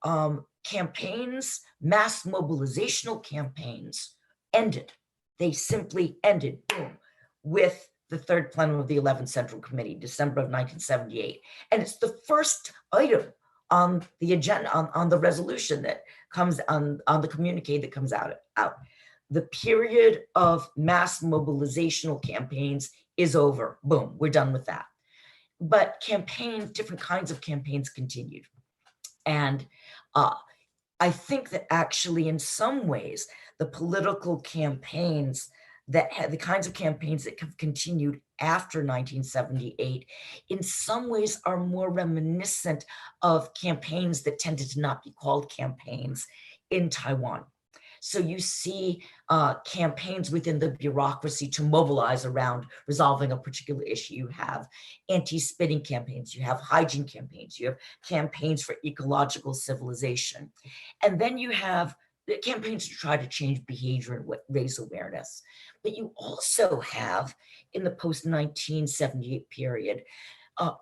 campaigns, mass mobilizational campaigns ended. They simply ended, boom, with the third plenum of the 11th Central Committee, December of 1978. And it's the first item on the agenda, on the resolution that comes on the communique that comes out. The period of mass mobilizational campaigns is over. Boom, we're done with that. But different kinds of campaigns continued. And I think that actually in some ways, the political campaigns the kinds of campaigns that have continued after 1978, in some ways are more reminiscent of campaigns that tended to not be called campaigns in Taiwan. So you see campaigns within the bureaucracy to mobilize around resolving a particular issue. You have anti-spitting campaigns, you have hygiene campaigns, you have campaigns for ecological civilization. And then you have the campaigns to try to change behavior and raise awareness. But you also have, in the post-1978 period,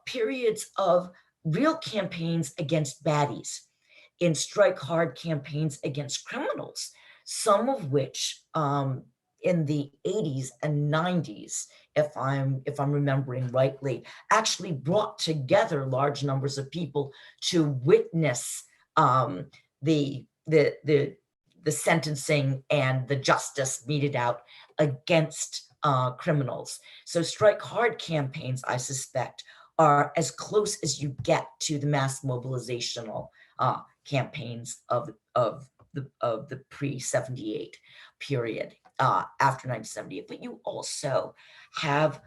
periods of real campaigns against baddies, in strike hard campaigns against criminals, some of which in the 80s and 90s, if I'm remembering rightly, actually brought together large numbers of people to witness the sentencing and the justice meted out against criminals. So strike hard campaigns, I suspect, are as close as you get to the mass mobilizational campaigns of the pre-78 period, after 1978. But you also have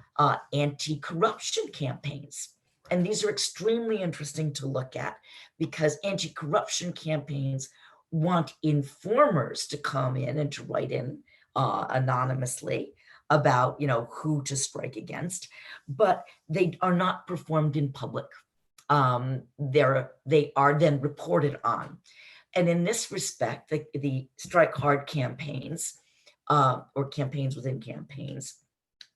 anti-corruption campaigns. And these are extremely interesting to look at, because anti-corruption campaigns want informers to come in and to write in anonymously about, who to strike against, but they are not performed in public. They are then reported on. And in this respect, the strike hard campaigns, or campaigns within campaigns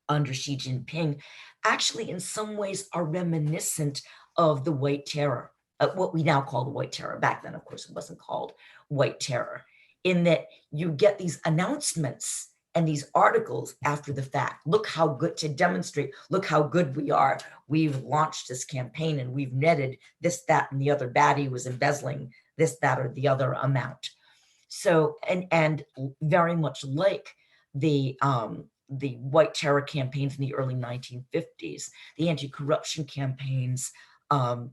under Xi Jinping, actually in some ways are reminiscent of the White Terror, what we now call the White Terror. Back then, of course, it wasn't called White Terror, in that you get these announcements And these articles after the fact, look how good, to demonstrate, look how good we are. We've launched this campaign and we've netted this, that, and the other baddie was embezzling this, that, or the other amount. So, and very much like the white terror campaigns in the early 1950s, the anti-corruption campaigns are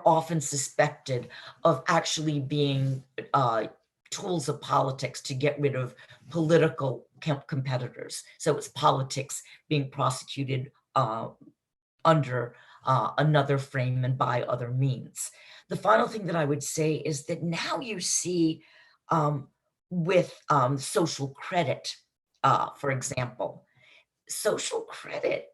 often suspected of actually being tools of politics to get rid of political competitors. So it's politics being prosecuted under another frame and by other means. The final thing that I would say is that now you see with social credit, for example, social credit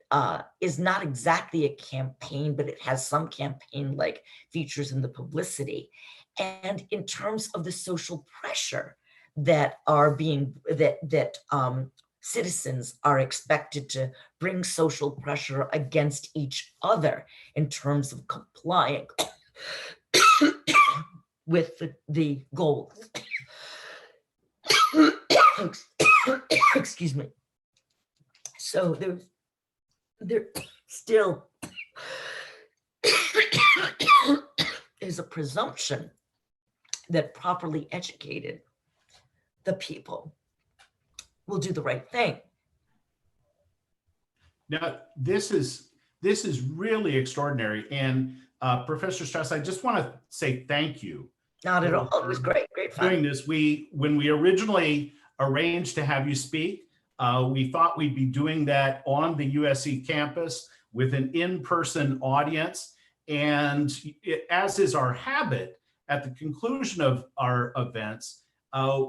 is not exactly a campaign, but it has some campaign-like features in the publicity. And in terms of the social pressure that are being, that citizens are expected to bring social pressure against each other in terms of complying with the goals. Excuse me. So there still is a presumption that properly educated the people will do the right thing. Now, this is really extraordinary. And Professor Strauss, I just want to say thank you. Not at all. It was great fun. Doing this, when we originally arranged to have you speak, we thought we'd be doing that on the USC campus with an in-person audience. And as is our habit, at the conclusion of our events,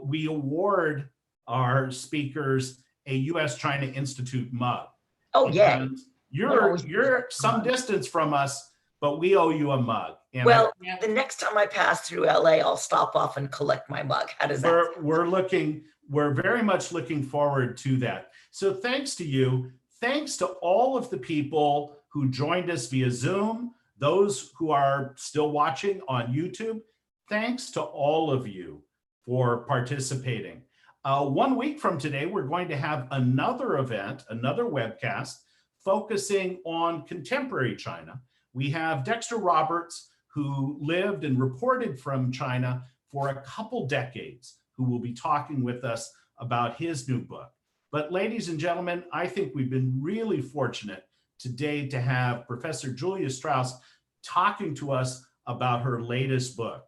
we award our speakers a US-China Institute mug. Oh, yeah. And you're some distance from us, but we owe you a mug. And well, the next time I pass through LA, I'll stop off and collect my mug. How does that sound? We're very much looking forward to that. So thanks to you. Thanks to all of the people who joined us via Zoom, those who are still watching on YouTube. Thanks to all of you for participating. 1 week from today, we're going to have another event, another webcast, focusing on contemporary China. We have Dexter Roberts, who lived and reported from China for a couple decades, who will be talking with us about his new book. But ladies and gentlemen, I think we've been really fortunate today to have Professor Julia Strauss talking to us about her latest book.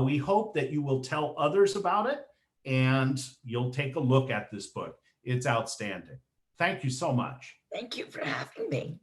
We hope that you will tell others about it and you'll take a look at this book. It's outstanding. Thank you so much. Thank you for having me.